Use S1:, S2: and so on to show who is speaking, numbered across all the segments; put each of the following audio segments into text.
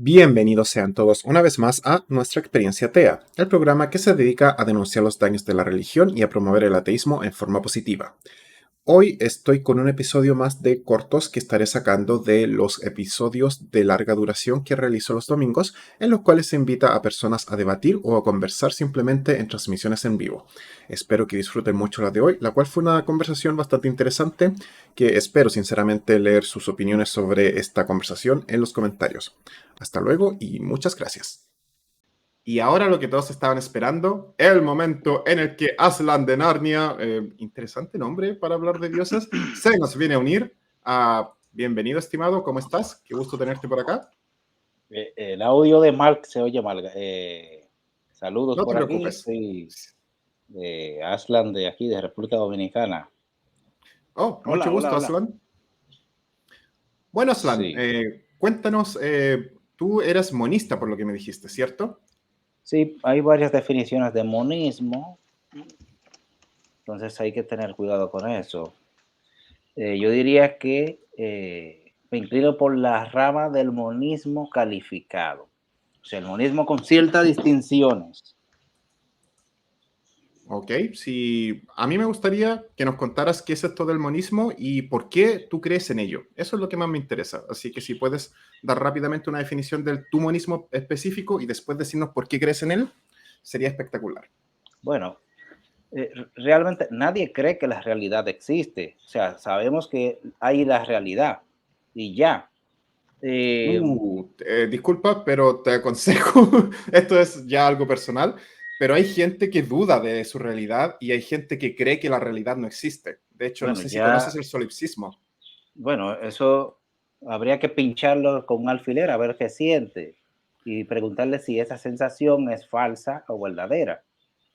S1: Bienvenidos sean todos una vez más a Nuestra Experiencia Atea, el programa que se dedica a denunciar los daños de la religión y a promover el ateísmo en forma positiva. Hoy estoy con un episodio más de cortos que estaré sacando de los episodios de larga duración que realizo los domingos, en los cuales se invita a personas a debatir o a conversar simplemente en transmisiones en vivo. Espero que disfruten mucho la de hoy, la cual fue una conversación bastante interesante, que espero sinceramente leer sus opiniones sobre esta conversación en los comentarios. Hasta luego y muchas gracias. Y ahora lo que todos estaban esperando, el momento en el que Aslan de Narnia, interesante nombre para hablar de dioses, se nos viene a unir. Bienvenido, estimado, ¿cómo estás? Qué gusto tenerte por acá.
S2: El audio de Mark se oye mal. Saludos
S1: No te
S2: por aquí,
S1: preocupes.
S2: soy Aslan de aquí, de República Dominicana.
S1: Oh, mucho
S2: Hola, hola,
S1: gusto,
S2: hola.
S1: Aslan. Bueno, Aslan,
S2: Sí,
S1: cuéntanos, tú eres monista por lo que me dijiste, ¿cierto?
S2: sí, hay varias definiciones de monismo, entonces hay que tener cuidado con eso. Yo diría que me inclino por la rama del monismo calificado, o sea, el monismo con ciertas distinciones.
S1: Ok, sí, a mí me gustaría que nos contaras qué es esto del monismo y por qué tú crees en ello. Eso es lo que más me interesa. Así que si puedes dar rápidamente una definición del tu monismo específico y después decirnos por qué crees en él, sería espectacular.
S2: Bueno, realmente nadie cree que la realidad existe. O sea, sabemos que hay la realidad y ya. Eh,
S1: Disculpa, pero te aconsejo, esto es ya algo personal, pero hay gente que duda de su realidad y hay gente que cree que la realidad no existe. De hecho, no
S2: bueno,
S1: sé si conoces
S2: ya,
S1: el solipsismo.
S2: bueno, eso habría que pincharlo con un alfiler a ver qué siente y preguntarle si esa sensación es falsa o verdadera.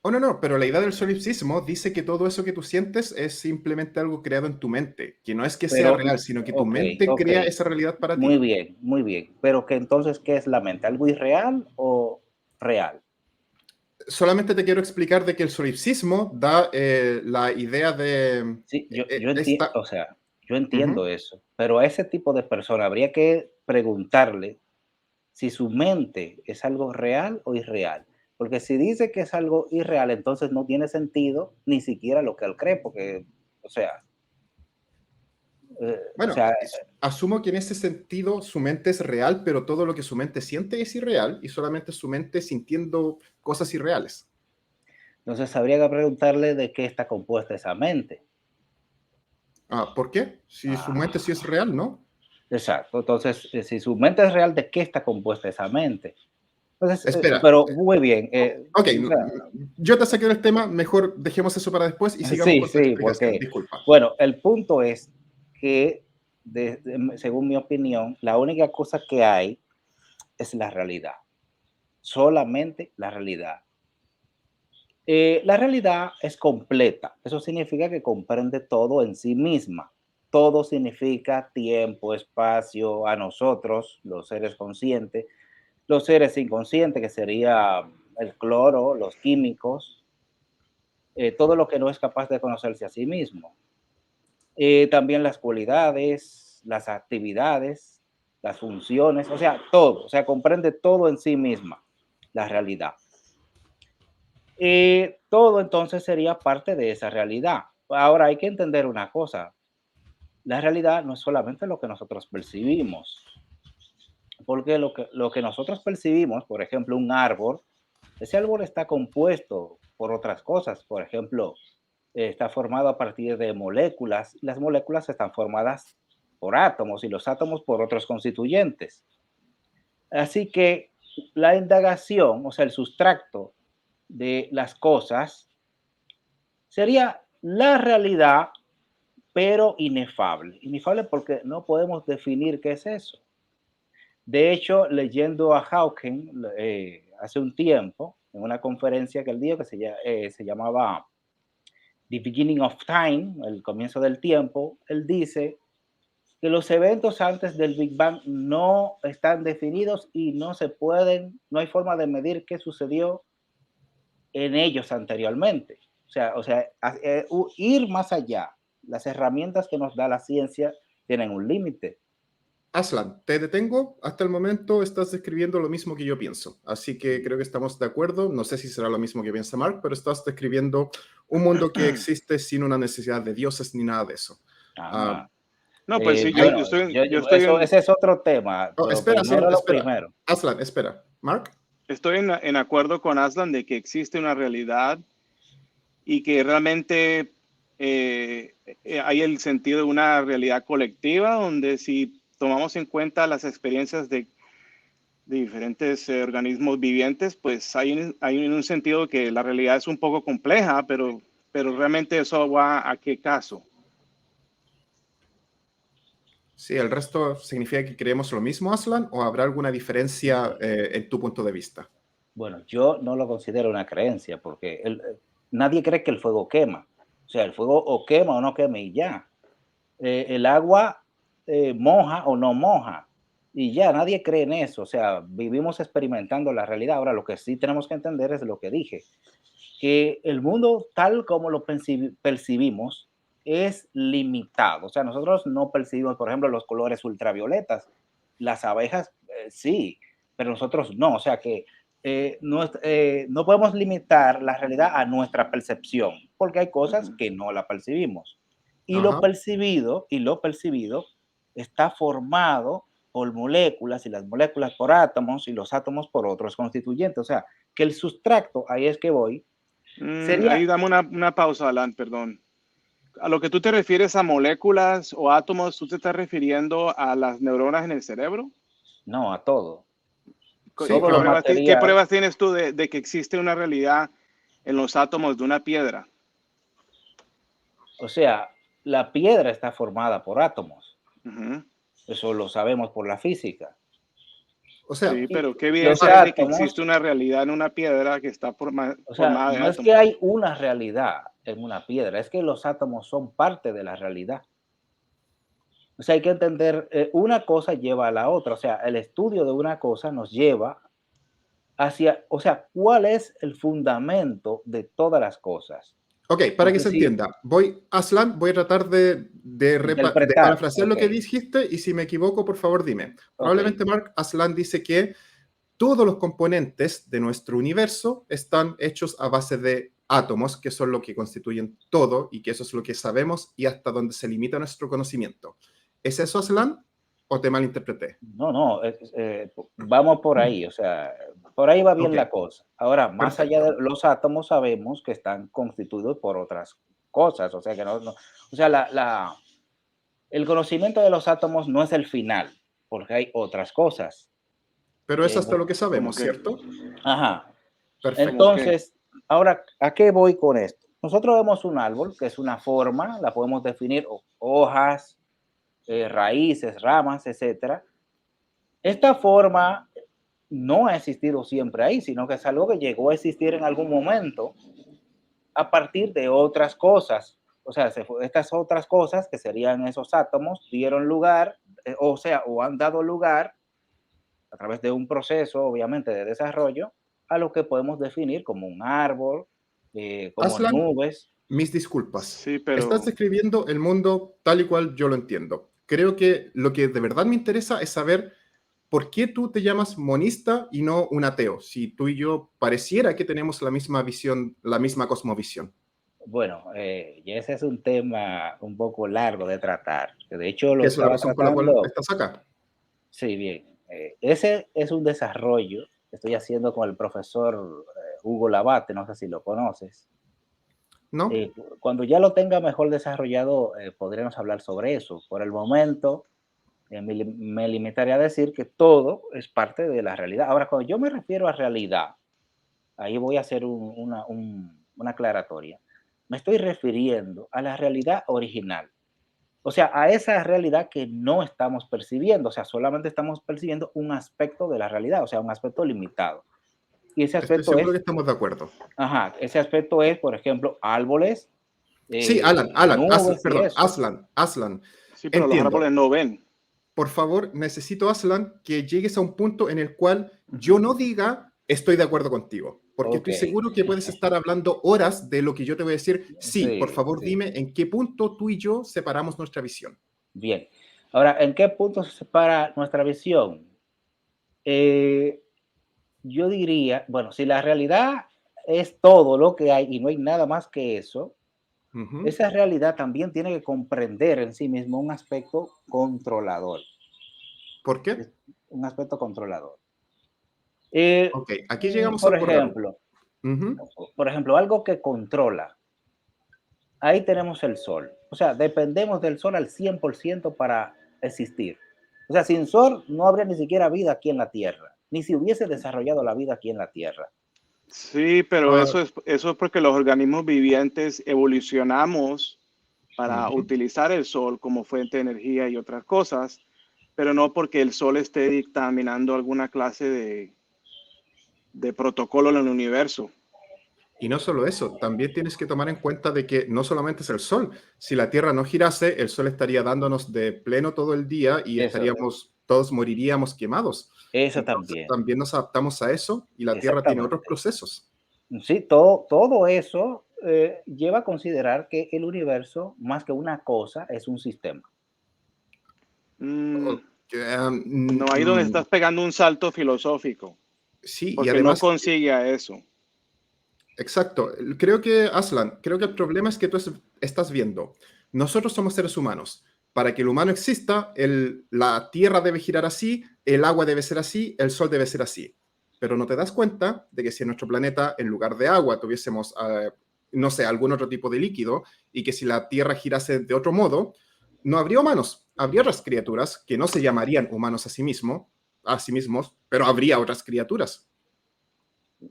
S1: Oh, no, no, pero la idea del solipsismo dice que todo eso que tú sientes es simplemente algo creado en tu mente, que no es que sea
S2: Pero,
S1: real, sino que tu
S2: ok,
S1: mente
S2: ok,
S1: crea esa realidad para
S2: muy
S1: ti.
S2: bien, muy bien. Pero que entonces, ¿qué es la mente? ¿Algo irreal o real?
S1: Solamente te quiero explicar de que el solipsismo da la idea de
S2: Sí, yo entiendo,
S1: esta...
S2: o sea, yo
S1: Ujú.
S2: entiendo eso, pero a ese tipo de persona habría que preguntarle si su mente es algo real o irreal. Porque si dice que es algo irreal, entonces no tiene sentido ni siquiera lo que él cree, porque, o sea, o
S1: Bueno,
S2: sea,
S1: asumo que en ese sentido su mente es real, pero todo lo que su mente siente es irreal y solamente su mente sintiendo cosas irreales.
S2: entonces habría que preguntarle de qué está compuesta esa mente.
S1: ¿Por qué? Si su mente sí
S2: Ah,
S1: es real, ¿no?
S2: exacto. Entonces, si su mente es real, ¿de qué está compuesta esa mente? Entonces,
S1: Espera,
S2: pero muy bien.
S1: ok,
S2: O sea,
S1: yo te saqué del tema, mejor dejemos eso para después y sigamos
S2: sí,
S1: con tu
S2: sí,
S1: explicación.
S2: porque,
S1: Disculpa.
S2: bueno, el punto es que, según mi opinión, la única cosa que hay es la realidad, solamente la realidad. La realidad es completa, eso significa que comprende todo en sí misma. Todo significa tiempo, espacio, a nosotros, los seres conscientes, los seres inconscientes, que sería el cloro, los químicos, todo lo que no es capaz de conocerse a sí mismo. También las cualidades, las actividades, las funciones, o sea, todo, o sea, comprende todo en sí misma, la realidad. Todo entonces sería parte de esa realidad. Ahora hay que entender una cosa, la realidad no es solamente lo que nosotros percibimos, porque lo que nosotros percibimos, por ejemplo, un árbol, ese árbol está compuesto por otras cosas, por ejemplo, está formado a partir de moléculas. Las moléculas están formadas por átomos y los átomos por otros constituyentes. Así que la indagación, o sea, el sustracto de las cosas, sería la realidad, pero inefable. Inefable porque no podemos definir qué es eso. De hecho, leyendo a Hawking hace un tiempo, en una conferencia que él dio que se llamaba The Beginning of Time, el comienzo del tiempo, él dice que los eventos antes del Big Bang no están definidos y no se pueden, no hay forma de medir qué sucedió en ellos anteriormente. O sea, ir más allá. Las herramientas que nos da la ciencia tienen un límite.
S1: Aslan, te detengo. Hasta el momento estás describiendo lo mismo que yo pienso. Así que creo que estamos de acuerdo. No sé si será lo mismo que piensa Mark, pero estás describiendo un mundo que existe sin una necesidad de dioses ni nada de eso. Ah,
S2: Ajá.
S3: No, pues sí,
S1: hay-
S2: Bueno,
S3: yo estoy
S2: ese es otro tema,
S1: Oh,
S2: pero
S1: espera, Aslan,
S2: primero lo
S1: espera.
S2: primero.
S1: Aslan, espera. Mark.
S3: estoy en acuerdo con Aslan de que existe una realidad y que realmente hay el sentido de una realidad colectiva donde si tomamos en cuenta las experiencias de diferentes organismos vivientes, pues hay un sentido que la realidad es un poco compleja, pero realmente eso va a qué caso.
S1: Sí, el resto significa que creemos lo mismo, Aslan, o habrá alguna diferencia en tu punto de vista.
S2: Bueno, yo no lo considero una creencia porque nadie cree que el fuego quema. O sea, el fuego o quema o no quema y ya. El agua moja o no moja y ya, nadie cree en eso. O sea, vivimos experimentando la realidad. Ahora, lo que sí tenemos que entender es lo que dije, que el mundo tal como lo percibimos es limitado. O sea, nosotros no percibimos, por ejemplo, los colores ultravioletas. Las abejas sí, pero nosotros no. O sea que no podemos limitar la realidad a nuestra percepción, porque hay cosas que no la percibimos.
S1: Ajá.
S2: Y lo percibido está formado por moléculas y las moléculas por átomos y los átomos por otros constituyentes. O sea, que el sustracto, ahí es que voy,
S3: Ahí
S2: sería,
S3: dame una pausa, Alan, perdón. A lo que tú te refieres a moléculas o átomos, ¿tú te estás refiriendo a las neuronas en el cerebro?
S2: no, a todo,
S3: ¿Y
S1: Sí,
S2: todo lo
S3: qué
S2: material.
S3: pruebas tienes tú de que existe una realidad en los átomos de una piedra?
S2: O sea, la piedra está formada por átomos.
S3: Ujú.
S2: Eso lo sabemos por la física.
S1: o sea,
S3: Sí,
S2: Y
S3: pero ¿qué
S2: los
S3: evidencia hay de que existe
S2: átomos,
S3: una realidad en una piedra que está
S2: o sea,
S3: formada de
S2: no es que
S3: átomos?
S2: hay una realidad en una piedra, es que los átomos son parte de la realidad. O sea, hay que entender, una cosa lleva a la otra. O sea, el estudio de una cosa nos lleva hacia, o sea, ¿cuál es el fundamento de todas las cosas?
S1: ok, para que
S2: Porque
S1: se
S2: si
S1: entienda, Aslan, voy a tratar de
S2: interpretar,
S1: parafrasear
S2: ok,
S1: lo que dijiste y si me equivoco, por favor, dime.
S2: ok,
S1: Probablemente Mark Aslan dice que todos los componentes de nuestro universo están hechos a base de átomos, que son lo que constituyen todo y que eso es lo que sabemos y hasta donde se limita nuestro conocimiento. ¿Es eso, Aslan? ¿O te malinterpreté?
S2: no, no, vamos por ahí, o sea, por ahí va
S1: Ok,
S2: bien la cosa. Ahora, más allá de
S1: perfecto.
S2: los átomos, sabemos que están constituidos por otras cosas, o sea, que o sea, el conocimiento de los átomos no es el final, porque hay otras cosas.
S1: Pero es
S2: Eh,
S1: hasta lo que
S3: ¿Cómo
S1: sabemos,
S3: que?
S1: ¿cierto?
S2: ajá.
S1: Perfecto.
S3: ¿Cómo que?
S2: Entonces, ahora, ¿a qué voy con esto? Nosotros vemos un árbol, que es una forma, la podemos definir hojas, raíces, ramas, etcétera. Esta forma no ha existido siempre ahí, sino que es algo que llegó a existir en algún momento a partir de otras cosas. O sea, estas otras cosas, que serían esos átomos, dieron lugar, o sea, o han dado lugar a través de un proceso, obviamente, de desarrollo, a lo que podemos definir como un árbol, como
S1: Aslan,
S2: nubes.
S1: mis disculpas.
S3: Sí,
S1: Estás
S3: pero
S1: describiendo el mundo tal y cual yo lo entiendo. Creo que lo que de verdad me interesa es saber por qué tú te llamas monista y no un ateo, si tú y yo pareciera que tenemos la misma visión, la misma cosmovisión.
S2: Bueno, y ese es un tema un poco largo de tratar. De hecho,
S1: ¿Qué
S2: lo
S1: es la
S2: estaba
S1: razón por la cual
S2: tratando.
S1: estás acá?
S2: Sí, bien. Ese es un desarrollo que estoy haciendo con el profesor Hugo Labate, no sé si lo conoces.
S1: ¿No?
S2: Cuando ya lo tenga mejor desarrollado, podremos hablar sobre eso. Por el momento, me limitaría a decir que todo es parte de la realidad. Ahora, cuando yo me refiero a realidad, ahí voy a hacer una aclaratoria. Me estoy refiriendo a la realidad original. O sea, a esa realidad que no estamos percibiendo. O sea, solamente estamos percibiendo un aspecto de la realidad, o sea, un aspecto limitado. Y ese
S1: Estoy
S2: aspecto
S1: seguro que
S2: es,
S1: estamos de acuerdo.
S2: ajá, ese aspecto es, por ejemplo, árboles,
S1: Sí,
S2: nubes y eso.
S1: Aslan.
S3: sí, pero los
S1: Entiendo.
S3: árboles no ven.
S1: Por favor, necesito, Aslan, que llegues a un punto en el cual yo no diga estoy de acuerdo contigo, porque
S2: Ok,
S1: estoy seguro que puedes estar hablando horas de lo que yo te voy a decir. Sí, por
S2: sí,
S1: favor,
S2: sí,
S1: dime en qué punto tú y yo separamos nuestra visión.
S2: bien. Ahora, ¿en qué punto se separa nuestra visión? Yo diría, bueno, si la realidad es todo lo que hay y no hay nada más que eso,
S1: Ujú.
S2: esa realidad también tiene que comprender en sí mismo un aspecto controlador.
S1: ¿Por qué?
S2: Un aspecto controlador. Eh,
S1: Ok, aquí llegamos a
S2: por
S1: ocurrir algo.
S2: ejemplo,
S1: Ujú.
S2: algo que controla. Ahí tenemos el sol. O sea, dependemos del sol al 100% para existir. O sea, sin sol no habría ni siquiera vida aquí en la Tierra, ni se hubiese desarrollado la vida aquí en la Tierra.
S3: Sí, pero
S1: Ah,
S3: eso es porque los organismos vivientes evolucionamos para
S1: ujú.
S3: utilizar el sol como fuente de energía y otras cosas, pero no porque el sol esté dictaminando alguna clase de protocolo en el universo.
S1: Y no solo eso, también tienes que tomar en cuenta de que no solamente es el Sol. Si la Tierra no girase, el Sol estaría dándonos de pleno todo el día y
S2: Eso,
S1: estaríamos, todos moriríamos quemados.
S2: eso
S1: Entonces
S2: también,
S1: también nos adaptamos a eso y la Tierra tiene otros
S2: exactamente.
S1: procesos.
S2: Sí, todo eso lleva a considerar que el universo, más que una cosa, es un sistema.
S3: Mm,
S1: Ok,
S3: no, ahí donde estás pegando un salto filosófico,
S1: sí, y
S3: porque no
S1: además,
S3: consigue a eso.
S1: exacto, creo que, Aslan, creo que el problema es que tú estás viendo, nosotros somos seres humanos. Para que el humano exista, la Tierra debe girar así, el agua debe ser así, el Sol debe ser así. Pero no te das cuenta de que si en nuestro planeta, en lugar de agua, tuviésemos, no sé, algún otro tipo de líquido, y que si la Tierra girase de otro modo, no habría humanos, habría otras criaturas que no se llamarían humanos a sí mismos, pero habría otras criaturas.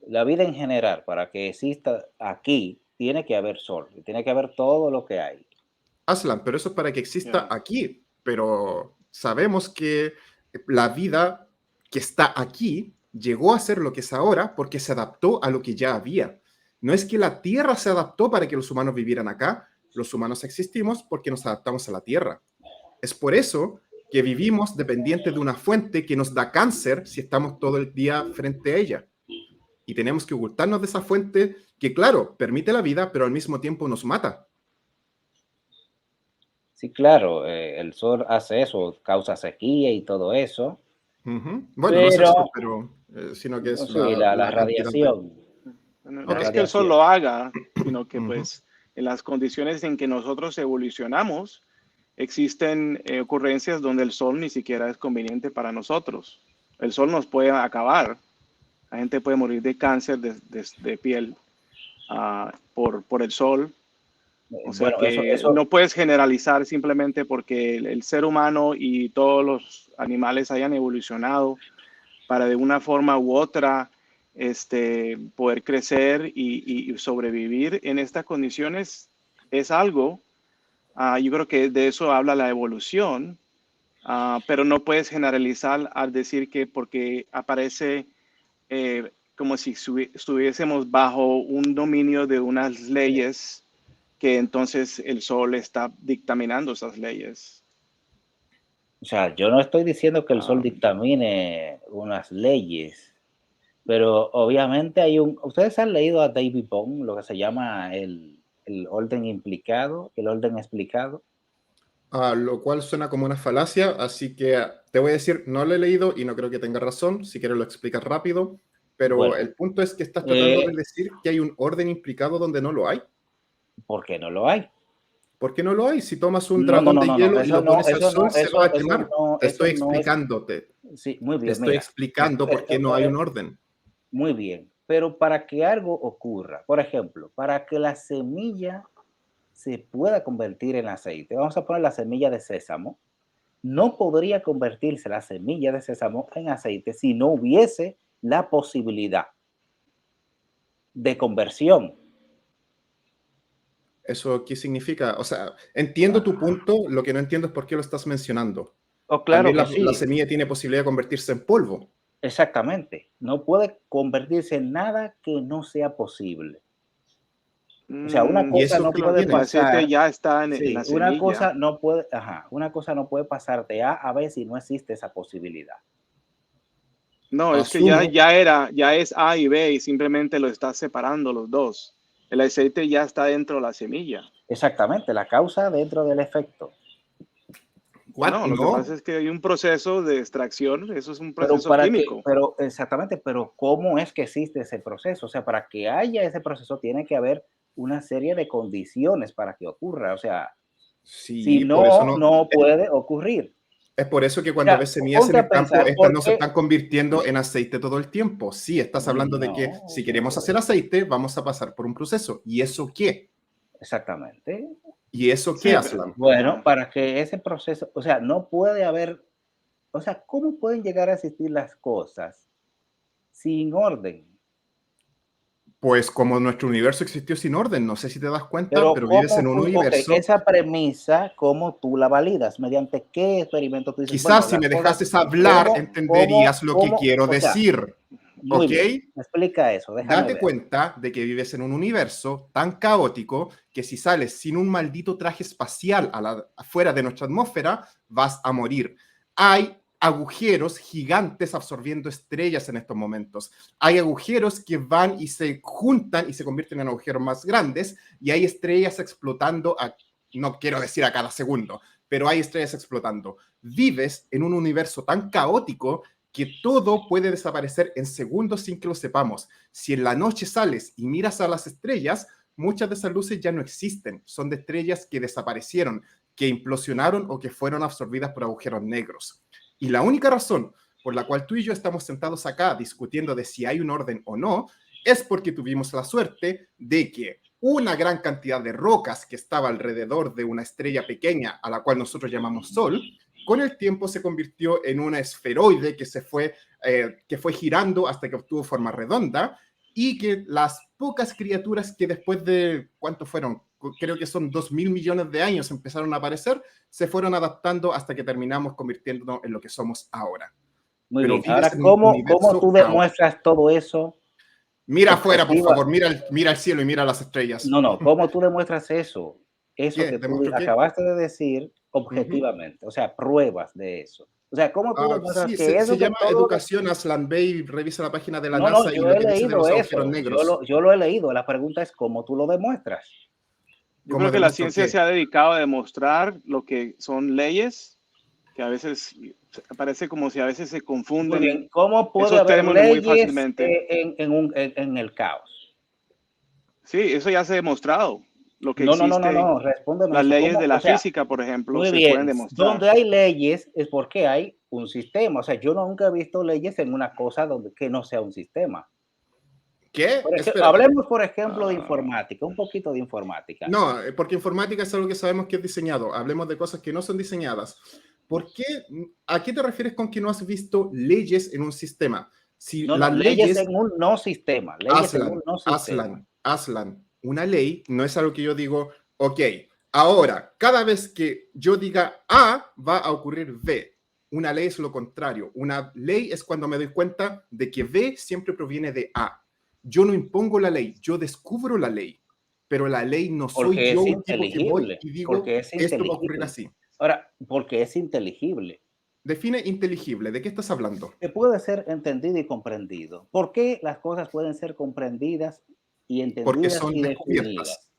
S2: La vida en general, para que exista aquí, tiene que haber sol, tiene que haber todo lo que hay.
S1: Aslan, pero eso es para que exista
S3: Ya.
S1: aquí. Pero sabemos que la vida que está aquí llegó a ser lo que es ahora porque se adaptó a lo que ya había. No es que la Tierra se adaptó para que los humanos vivieran acá, los humanos existimos porque nos adaptamos a la Tierra. Es por eso que vivimos dependientes de una fuente que nos da cáncer si estamos todo el día frente a ella. Y tenemos que ocultarnos de esa fuente que, claro, permite la vida, pero al mismo tiempo nos mata.
S2: Sí, claro, el sol hace eso, causa sequía y todo eso,
S1: Ujú. Bueno, no es el
S2: pero
S1: sol, pero sino que es
S2: sí, la
S1: la cantidad de...
S2: radiación,
S3: No
S2: la
S1: Ok.
S3: es que el sol lo
S2: radiación.
S3: haga, sino que
S1: Ujú.
S3: pues en las condiciones en que nosotros evolucionamos, existen ocurrencias donde el sol ni siquiera es conveniente para nosotros. El sol nos puede acabar. La gente puede morir de cáncer de piel por el sol. O sea
S2: Bueno, eso,
S3: que
S2: eso,
S3: no puedes generalizar simplemente porque el ser humano y todos los animales hayan evolucionado para de una forma u otra poder crecer y sobrevivir en estas condiciones es algo. Yo creo que de eso habla la evolución, pero no puedes generalizar al decir que porque aparece como si estuviésemos bajo un dominio de unas leyes que entonces el sol está dictaminando esas leyes.
S2: o sea, yo no estoy diciendo que el sol
S3: Um,
S2: dictamine unas leyes, pero obviamente hay ustedes han leído a David Bohm, lo que se llama el orden implicado, el orden explicado.
S1: Lo cual suena como una falacia, así que te voy a decir, no lo he leído y no creo que tenga razón, si quieres lo explicas rápido, pero
S2: Bueno,
S1: el punto es que estás tratando
S2: eh,
S1: de decir que hay un orden implicado donde no lo hay.
S2: ¿por qué no lo hay?
S1: ¿Por qué no lo hay? Si tomas un
S2: No, no,
S1: dragón
S2: no,
S1: de
S2: no, no,
S1: hielo y
S2: eso
S1: lo
S2: no,
S1: pones al
S2: eso
S1: sol,
S2: no,
S1: se va a
S2: eso
S1: quemar.
S2: no,
S1: Te
S2: eso
S1: estoy
S2: no es.
S1: explicándote,
S2: Sí, muy
S1: te
S2: bien,
S1: estoy
S2: mira,
S1: explicando por qué no hay un orden.
S2: muy bien, pero para que algo ocurra, por ejemplo, para que la semilla se pueda convertir en aceite, vamos a poner la semilla de sésamo, no podría convertirse la semilla de sésamo en aceite si no hubiese la posibilidad de conversión.
S1: ¿Eso qué significa? O sea, entiendo tu
S2: Ah,
S1: punto, lo que no entiendo es por qué lo estás mencionando.
S2: oh, claro
S1: También
S2: que
S1: la
S2: sí,
S1: semilla tiene posibilidad de convertirse en polvo.
S2: exactamente. No puede convertirse en nada que no sea posible. O sea, una
S1: ¿Y
S2: cosa
S1: eso
S2: no
S1: qué
S2: puede
S3: el
S1: tiene?
S3: aceite
S2: pasar.
S3: ya está en
S2: Sí,
S3: la semilla.
S2: una cosa no puede pasar de A B si no existe esa posibilidad.
S3: No, es que
S1: Asumo,
S3: ya es A y B y simplemente lo está separando los dos. El aceite ya está dentro de la semilla.
S2: Exactamente, la causa dentro del efecto.
S1: ¿What?
S3: No, lo que pasa
S1: No.
S3: es que hay un proceso de extracción, eso es un
S2: Pero
S3: proceso químico.
S2: pero exactamente, pero ¿cómo es que existe ese proceso? O sea, para que haya ese proceso tiene que haber una serie de condiciones para que ocurra. O sea, si
S1: Sí, por eso
S2: no,
S1: no.
S2: no puede ocurrir.
S1: Es por eso que
S2: O
S1: cuando
S2: sea,
S1: ves semillas en
S2: ponte a
S1: el campo,
S2: pensar,
S1: estas no
S2: ¿por
S1: se
S2: qué?
S1: están convirtiendo en aceite todo el tiempo. Sí, estás hablando de que si
S2: No,
S1: queremos hacer aceite, vamos a pasar por un proceso. ¿Y eso qué?
S2: exactamente.
S1: ¿Y eso qué,
S3: Sí,
S1: Aslan?
S2: Bueno, para que ese proceso, o sea, no puede haber, o sea, ¿cómo pueden llegar a existir las cosas sin orden?
S1: Pues como nuestro universo existió sin orden, no sé si te das cuenta,
S2: Pero
S1: pero vives en
S2: ¿cómo
S1: un
S2: tú, ok,
S1: universo.
S2: esa premisa, cómo tú la validas? ¿Mediante qué experimento tú dices, bueno,
S1: Quizás si
S2: las
S1: me
S2: cosas,
S1: dejases hablar, entenderías lo que quiero
S2: o sea,
S1: decir.
S2: muy
S1: ¿Ok?
S2: bien, explica eso, déjame
S1: Date
S2: ver.
S1: cuenta de que vives en un universo tan caótico que si sales sin un maldito traje espacial afuera de nuestra atmósfera, vas a morir. Hay agujeros gigantes absorbiendo estrellas en estos momentos. Hay agujeros que van y se juntan y se convierten en agujeros más grandes y hay estrellas explotando no quiero decir a cada segundo, pero hay estrellas explotando. Vives en un universo tan caótico que todo puede desaparecer en segundos sin que lo sepamos. Si en la noche sales y miras a las estrellas, muchas de esas luces ya no existen. Son de estrellas que desaparecieron, que implosionaron o que fueron absorbidas por agujeros negros. Y la única razón por la cual tú y yo estamos sentados acá discutiendo de si hay un orden o no, es porque tuvimos la suerte de que una gran cantidad de rocas que estaba alrededor de una estrella pequeña a la cual nosotros llamamos Sol, con el tiempo se convirtió en una esferoide que fue girando hasta que obtuvo forma redonda y que las pocas criaturas que después de, ¿cuántos fueron? Creo que son 2.000 millones de años empezaron a aparecer, se fueron adaptando hasta que terminamos convirtiéndonos en lo que somos ahora.
S2: Muy
S1: Pero
S2: bien,
S1: vives
S2: ahora,
S1: en un
S2: cómo
S1: universo
S2: tú
S1: caótico.
S2: demuestras todo eso
S1: Mira afuera, por
S2: objetiva?
S1: favor, mira el cielo y mira las estrellas.
S2: No, no, ¿cómo tú demuestras eso? Eso
S1: ¿Qué?
S2: que tú
S1: ¿Demuestro qué?
S2: acabaste de decir
S1: Uh -huh.
S2: objetivamente, o sea, pruebas de eso. O sea, ¿cómo tú demuestras
S1: Sí,
S2: que
S1: se
S2: eso que
S1: llama
S2: todo lo que...
S1: Educación Aslan Bay, revisa la página de la
S2: No, no,
S1: NASA y
S2: yo
S1: lo
S2: he
S1: que dice de
S2: leído
S1: los agujeros
S2: eso,
S1: negros.
S2: yo lo he leído, la pregunta es cómo tú lo demuestras.
S3: yo
S1: ¿Cómo
S3: creo que la
S1: demuestro
S3: ciencia se
S1: qué?
S3: ha dedicado a demostrar lo que son leyes, que a veces parece como si a veces se
S2: Muy
S3: confunden
S2: bien, ¿cómo puede
S3: esos
S2: haber
S3: términos muy
S2: leyes
S3: fácilmente.
S2: en el caos?
S3: Sí, eso ya se ha demostrado. Lo que
S2: No, no, no, no,
S3: existe,
S2: no, respóndeme
S3: las
S2: eso.
S3: leyes
S2: ¿Cómo?
S3: de
S2: O
S3: la
S2: sea,
S3: física, por ejemplo,
S2: muy
S3: se pueden
S2: bien,
S3: demostrar.
S2: donde hay leyes es porque hay un sistema. O sea, yo nunca he visto leyes en una cosa donde que no sea un sistema.
S1: ¿Qué? Espérate.
S2: Hablemos, por ejemplo, de
S1: Ah,
S2: informática, un poquito de informática.
S1: no, porque informática es algo que sabemos que es diseñado. Hablemos de cosas que no son diseñadas. ¿Por qué? ¿A qué te refieres con que no has visto leyes en un sistema? Si
S2: No, no,
S1: las
S2: leyes
S1: leyes,
S2: en un no sistema, leyes en un no sistema.
S1: Aslan, una ley no es algo que yo digo, ok, ahora, cada vez que yo diga A, va a ocurrir B. Una ley es lo contrario. Una ley es cuando me doy cuenta de que B siempre proviene de A. Yo no impongo la ley, yo descubro la ley, pero la ley no soy
S2: Porque
S1: yo
S2: es
S1: un tipo que voy
S2: inteligible,
S1: y digo,
S2: porque es
S1: esto va a ocurrir
S2: inteligible.
S1: así.
S2: Ahora, porque es inteligible,
S1: Define inteligible, ¿de qué estás hablando?
S2: que puede ser entendido y comprendido. ¿Por qué las cosas pueden ser comprendidas y
S1: Porque
S2: entendidas
S1: son
S2: y definidas?
S1: descubiertas,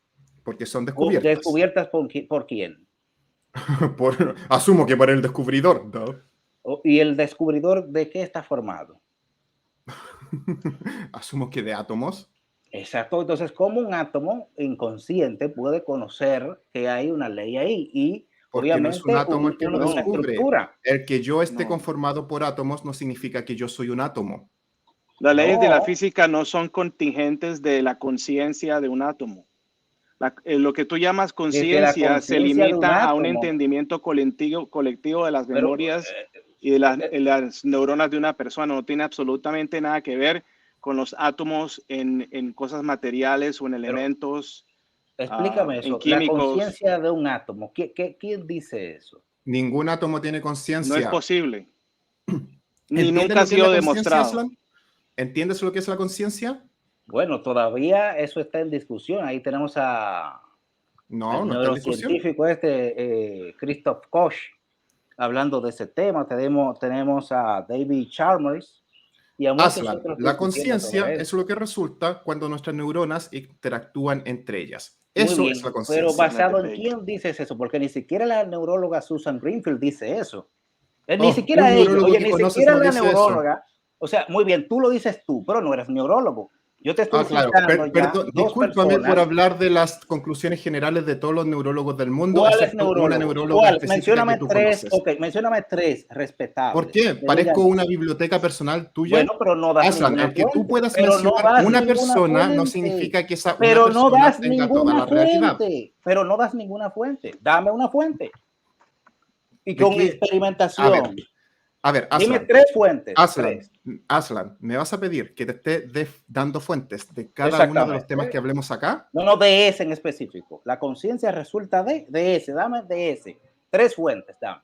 S1: porque son descubiertas.
S2: ¿Descubiertas por quién?
S1: Asumo que por el descubridor, ¿no?
S2: ¿Y el descubridor de qué está formado?
S1: Asumo que de átomos,
S2: Exacto. Entonces, ¿cómo un átomo inconsciente puede conocer que hay una ley ahí? Y
S1: porque no es un
S2: obviamente
S1: átomo el que lo
S2: una
S3: No,
S1: descubre.
S2: estructura.
S1: El que yo esté
S3: no.
S1: conformado por átomos no significa que yo soy un átomo.
S3: Las leyes de la
S2: No,
S3: física no son contingentes de la conciencia de un átomo. Lo que tú llamas
S2: desde la
S3: conciencia se
S2: conciencia de un
S3: limita a un
S2: átomo,
S3: entendimiento colectivo de las
S2: pero
S3: memorias y de las neuronas de una persona. No tiene absolutamente nada que ver con los átomos en cosas materiales o en
S2: pero
S3: elementos,
S2: explícame
S3: en
S2: eso, la
S3: químicos.
S2: conciencia de un átomo, ¿quién dice eso?
S1: Ningún átomo tiene
S3: No es
S1: conciencia.
S3: posible, ni
S1: ¿Entiendes
S3: nunca ha
S1: lo que es la
S3: sido
S1: conciencia,
S3: demostrado.
S1: Aslan? ¿Entiendes lo que es la conciencia?
S2: Bueno, todavía eso está en discusión. Ahí tenemos
S1: No,
S2: al
S1: no está en discusión.
S2: neurocientífico Christoph Koch, hablando de ese tema. Tenemos a David Chalmers y a muchos
S1: Aslan,
S2: otros
S1: la
S2: discutiendo
S1: conciencia
S2: sobre
S1: es
S2: eso.
S1: lo que resulta cuando nuestras neuronas interactúan entre ellas. Eso
S2: Muy
S1: es
S2: bien,
S1: la
S2: pero
S1: conciencia.
S2: ¿basado en
S3: Debate.
S2: quién dices eso? Porque ni siquiera la neuróloga Susan Greenfield dice eso. Ni
S1: Oh, un
S2: siquiera ella,
S1: neurólogo
S2: oye,
S1: que
S2: ni
S1: conoces
S2: siquiera
S1: no
S2: la
S1: dice eso.
S2: neuróloga. O sea, muy bien, tú lo dices tú, pero no eres neurólogo. Yo te estoy
S1: Ah, claro.
S2: citando ya
S1: Perdón,
S2: dos
S1: discúlpame por
S2: personas.
S1: hablar de las conclusiones generales de todos los neurólogos del mundo,
S2: ¿Cuáles
S1: excepto una
S2: neurólogos?
S1: neuróloga
S2: ¿Cuál?
S1: específica que
S2: Mencióname
S1: tú
S2: tres,
S1: conoces.
S2: ok, mencióname tres
S1: ¿Por
S2: respetables.
S1: qué?
S2: Que digan,
S1: ¿Parezco una biblioteca personal tuya?
S2: bueno, pero no das
S1: Aslan,
S2: ninguna
S1: el que tú
S2: fuente,
S1: puedas
S2: pero no
S1: mencionar
S2: das
S1: una
S2: ninguna
S1: persona no
S2: fuente,
S1: significa que esa una
S2: pero no
S1: persona
S2: das
S1: tenga toda
S2: ninguna
S1: la realidad.
S2: fuente, pero no das ninguna fuente. Dame una fuente. Y
S1: ¿De
S2: con
S1: qué? A ver,
S2: experimentación. Dime
S1: Aslan,
S2: tres fuentes,
S1: Aslan,
S2: tres.
S1: Aslan, ¿me vas a pedir que te esté dando fuentes de cada uno de los temas que
S2: Exactamente.
S1: hablemos acá?
S2: No, no, de ese en específico. La conciencia resulta de ese. Dame de ese. Tres fuentes, dame.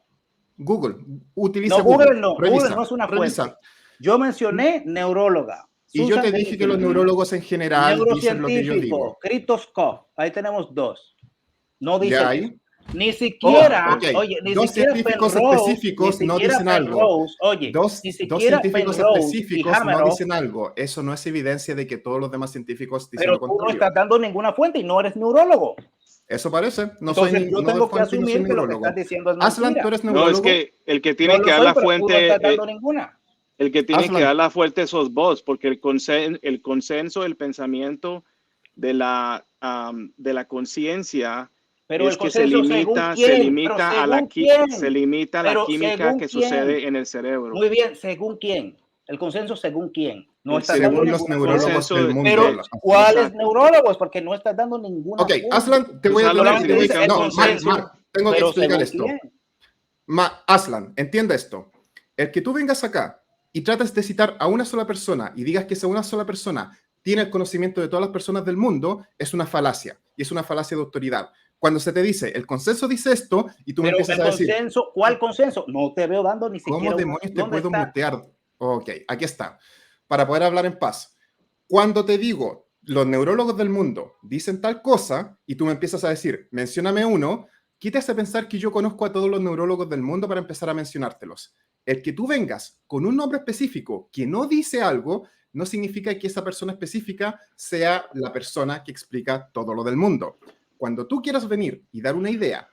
S1: Google,
S2: No,
S1: utiliza
S2: Google
S1: Google,
S2: no. Google no
S1: revisa,
S2: es una
S1: revisa.
S2: fuente. Yo mencioné neuróloga.
S1: Y yo
S2: Susan
S1: te dije que los
S2: Greenfield.
S1: neurólogos en general dicen lo que yo
S2: Neurocientífico.
S1: digo.
S2: Kritoskov. Ahí tenemos dos. No
S1: Ya
S2: dicen eso.
S1: ahí.
S2: Ni
S1: Oh,
S2: siquiera,
S1: ok.
S2: oye, ni
S1: Dos
S2: siquiera
S1: científicos
S2: Penrose, ni
S1: específicos no
S2: siquiera
S1: dicen algo.
S2: Penrose, oye, ni
S1: Dos
S2: siquiera
S1: científicos
S2: Penrose y
S1: específicos no
S2: Hameroff.
S1: dicen algo. Eso no es evidencia de que todos los demás científicos dicen
S2: Pero
S1: lo
S2: tú no
S1: contrario.
S2: estás dando ninguna fuente y no eres neurólogo.
S1: Eso parece. No soy
S2: Entonces yo
S1: no doy
S2: tengo que
S1: fuente y no soy
S2: asumir que lo que estás
S1: neurólogo.
S2: diciendo es
S1: Aslan, ¿tú
S2: mentira.
S1: eres
S3: No, es
S1: neurólogo?
S3: que el que
S2: Yo
S3: tiene
S2: lo
S3: que dar
S2: soy,
S3: la
S2: pero tú no estás
S3: fuente,
S2: dando ninguna.
S3: el que tiene que
S1: Aslan,
S3: dar la fuente sos vos, porque el consenso, el pensamiento de la conciencia
S2: Pero el
S3: es que se
S2: consenso según
S3: limita, se
S2: quién, pero
S3: limita a la,
S2: según quién,
S3: se limita a la
S2: pero
S3: química
S2: según
S3: que
S2: quién.
S3: sucede en el cerebro.
S2: Muy bien, según quién. El consenso según quién. No
S3: El
S2: estás dando
S1: según los
S2: ninguna fuente.
S1: neurólogos del
S3: consenso,
S1: mundo,
S2: Pero,
S1: Aslan.
S2: ¿cuáles
S3: exacto.
S2: neurólogos? Porque no estás dando ninguna
S1: Ok,
S2: fuente.
S1: Aslan, te
S3: Tú
S1: voy a
S3: sabes lo que
S1: tener, te
S2: Solamente
S1: voy
S2: dice
S3: significa
S2: el
S3: un
S1: no,
S3: consenso.
S2: consenso.
S1: Mark, tengo que
S2: Pero
S1: explicar
S2: según
S1: esto.
S2: quién.
S1: Aslan, entiende esto. El que tú vengas acá y trates de citar a una sola persona y digas que esa una sola persona tiene el conocimiento de todas las personas del mundo, es una falacia. Y es una falacia de autoridad. Cuando se te dice, el consenso dice esto, y tú me
S2: Pero
S1: empiezas
S2: el
S1: a decir,
S2: consenso, ¿cuál consenso? No te veo dando ni
S1: ¿cómo
S2: siquiera una.
S1: demonios te
S2: ¿Dónde
S1: puedo
S2: está?
S1: mutear? Ok, aquí está. Para poder hablar en paz. Cuando te digo, los neurólogos del mundo dicen tal cosa, y tú me empiezas a decir, mencióname uno, quítese a pensar que yo conozco a todos los neurólogos del mundo para empezar a mencionártelos. El que tú vengas con un nombre específico que no dice algo, no significa que esa persona específica sea la persona que explica todo lo del mundo. Cuando tú quieras venir y dar una idea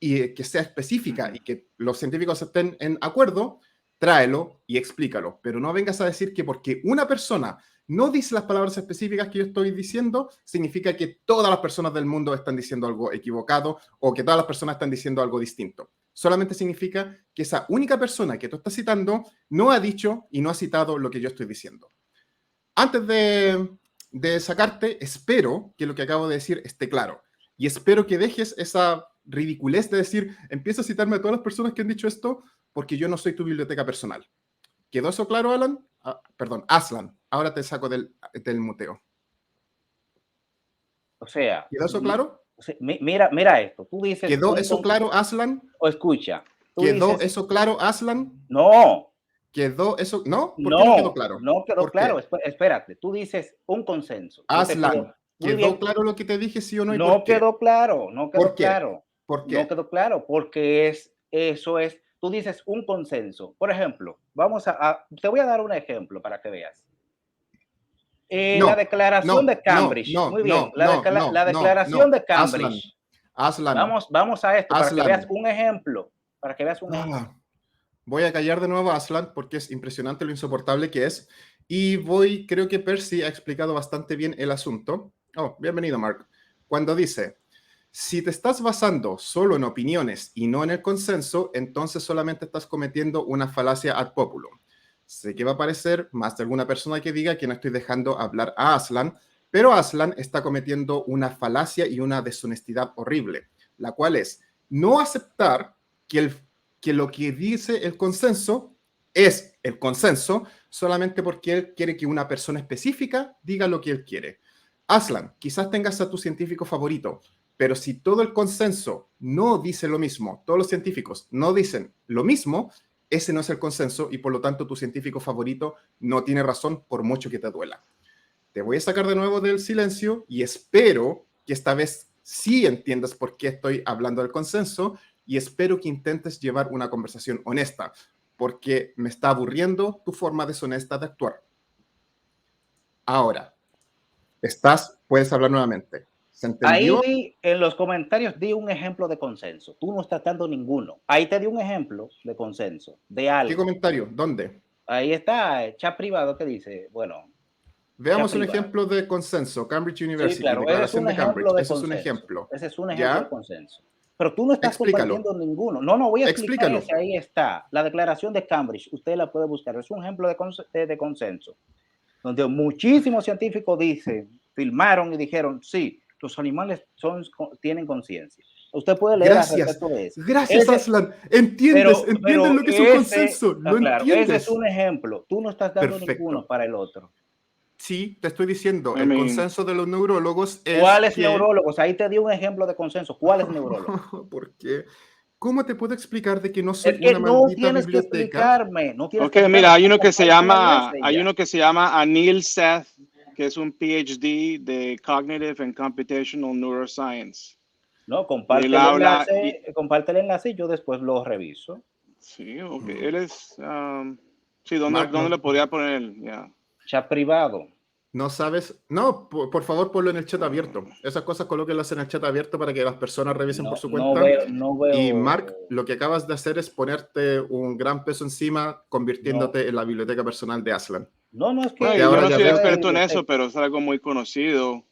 S1: y que sea específica y que los científicos estén en acuerdo, tráelo y explícalo. Pero no vengas a decir que porque una persona no dice las palabras específicas que yo estoy diciendo, significa que todas las personas del mundo están diciendo algo equivocado o que todas las personas están diciendo algo distinto. Solamente significa que esa única persona que tú estás citando no ha dicho y no ha citado lo que yo estoy diciendo. Antes de sacarte, espero que lo que acabo de decir esté claro. Y espero que dejes esa ridiculez de decir, empieza a citarme a todas las personas que han dicho esto porque yo no soy tu biblioteca personal. ¿Quedó eso claro, Alan? Perdón, Aslan. Ahora te saco del muteo.
S2: O sea,
S1: ¿Quedó eso claro?
S2: mira esto. Tú dices.
S1: ¿Quedó eso claro, Aslan?
S2: O escucha. Tú
S1: ¿Quedó
S2: dices.
S1: eso claro, Aslan?
S2: No,
S1: ¿Quedó eso? ¿No? ¿Por qué no quedó
S2: no,
S1: claro?
S2: no quedó
S1: ¿Por
S2: claro.
S1: qué?
S2: Espérate. Tú dices un consenso. Yo te pido.
S1: Aslan,
S2: Muy
S1: ¿quedó
S2: bien.
S1: claro lo que te dije, sí o no? ¿Y por
S2: No
S1: qué?
S2: quedó claro. No quedó
S1: ¿Por qué?
S2: claro.
S1: ¿Por
S2: No
S1: qué?
S2: quedó claro. Porque eso es. Tú dices un consenso. Por ejemplo, te voy a dar un ejemplo para que veas. La
S1: No,
S2: declaración
S1: no,
S2: de
S1: no,
S2: Cambridge.
S1: no,
S2: Muy bien.
S1: no, no, no,
S2: La
S1: no,
S2: declaración
S1: no.
S2: de
S1: Aslan,
S2: Cambridge.
S1: Aslan,
S2: Vamos a esto para que veas
S1: Aslan.
S2: un ejemplo. Para que veas un ejemplo.
S1: Voy a callar de nuevo a Aslan porque es impresionante lo insoportable que es. Y creo que Percy ha explicado bastante bien el asunto. Oh, bienvenido, Mark. Cuando dice, si te estás basando solo en opiniones y no en el consenso, entonces solamente estás cometiendo una falacia ad populum. Sé que va a aparecer más de alguna persona que diga que no estoy dejando hablar a Aslan, pero Aslan está cometiendo una falacia y una deshonestidad horrible, la cual es no aceptar que lo que dice el consenso es el consenso solamente porque él quiere que una persona específica diga lo que él quiere. Aslan, quizás tengas a tu científico favorito, pero si todo el consenso no dice lo mismo, todos los científicos no dicen lo mismo, ese no es el consenso y por lo tanto tu científico favorito no tiene razón por mucho que te duela. Te voy a sacar de nuevo del silencio y espero que esta vez sí entiendas por qué estoy hablando del consenso y espero que intentes llevar una conversación honesta, porque me está aburriendo tu forma deshonesta de actuar. Ahora, puedes hablar nuevamente. ¿Se
S2: Ahí
S1: entendió?
S2: di, en los comentarios di un ejemplo de consenso. Tú no estás dando ninguno. Ahí te di un ejemplo de consenso, de
S1: ¿Qué
S2: algo.
S1: comentario? ¿Dónde?
S2: Ahí está, el chat privado que dice, bueno, chat
S1: Veamos un
S2: privado.
S1: ejemplo de consenso. Cambridge
S2: Sí,
S1: University,
S2: claro, ese es
S1: Declaración
S2: un
S1: de Cambridge.
S2: ejemplo de
S1: Ese es un
S2: consenso.
S1: ejemplo.
S2: Ese es un ejemplo de
S1: ¿Ya?
S2: consenso. Pero tú no estás
S1: Explícalo.
S2: compartiendo ninguno. No, no, voy a explicar
S1: Explícalo.
S2: ese. Ahí está. La declaración de Cambridge. Usted la puede buscar. Es un ejemplo de consenso. Donde muchísimos científicos dicen, filmaron y dijeron, sí, los animales tienen conciencia. Usted puede leer al
S1: Gracias.
S2: respecto de eso.
S1: Gracias,
S2: Ese,
S1: Aslan. Entiendes
S2: pero
S1: lo que es un
S2: ese,
S1: consenso. Lo
S2: claro, ese es
S1: entiendes.
S2: un ejemplo. Tú no estás dando ninguno
S1: Perfecto.
S2: para el otro.
S1: Sí, te estoy diciendo,
S3: I
S1: el
S3: mean,
S1: consenso de los neurólogos es
S2: ¿Cuáles
S1: que...
S2: neurólogos? Ahí te di un ejemplo de consenso. ¿Cuáles neurólogos?
S1: ¿Por qué? ¿Cómo te puedo explicar de que no soy
S2: Es que
S1: una
S2: no
S1: maldita
S2: tienes que
S1: biblioteca?
S2: explicarme, no tienes
S3: ok,
S2: que explicarme.
S3: mira,
S2: Tú comparte el enlace y
S3: hay
S2: ya.
S3: uno que se llama Anil Seth, que es un PhD de Cognitive and Computational Neuroscience.
S2: No,
S3: Y él habla, y,
S2: comparte el enlace y yo después lo reviso.
S3: sí, ok,
S1: Mm.
S3: él es, sí,
S1: Mark,
S3: ¿dónde le podría poner? Ya.
S2: Chat privado.
S1: no sabes. No, por favor, ponlo en el chat abierto. Esas cosas colóquenlas en el chat abierto para que las personas revisen por
S2: No,
S1: su
S2: no
S1: cuenta.
S2: veo, no
S1: Y
S2: veo,
S1: Mark, lo que acabas de hacer es ponerte un gran peso encima,
S2: no,
S1: convirtiéndote en la biblioteca personal de Aslan.
S2: no es
S3: Bueno,
S1: Que
S2: que
S3: yo
S1: ahora
S3: no
S1: ya
S3: soy
S2: sea
S1: veo
S2: de
S1: que...
S3: experto en eso,
S2: biblioteca.
S3: pero es algo muy conocido.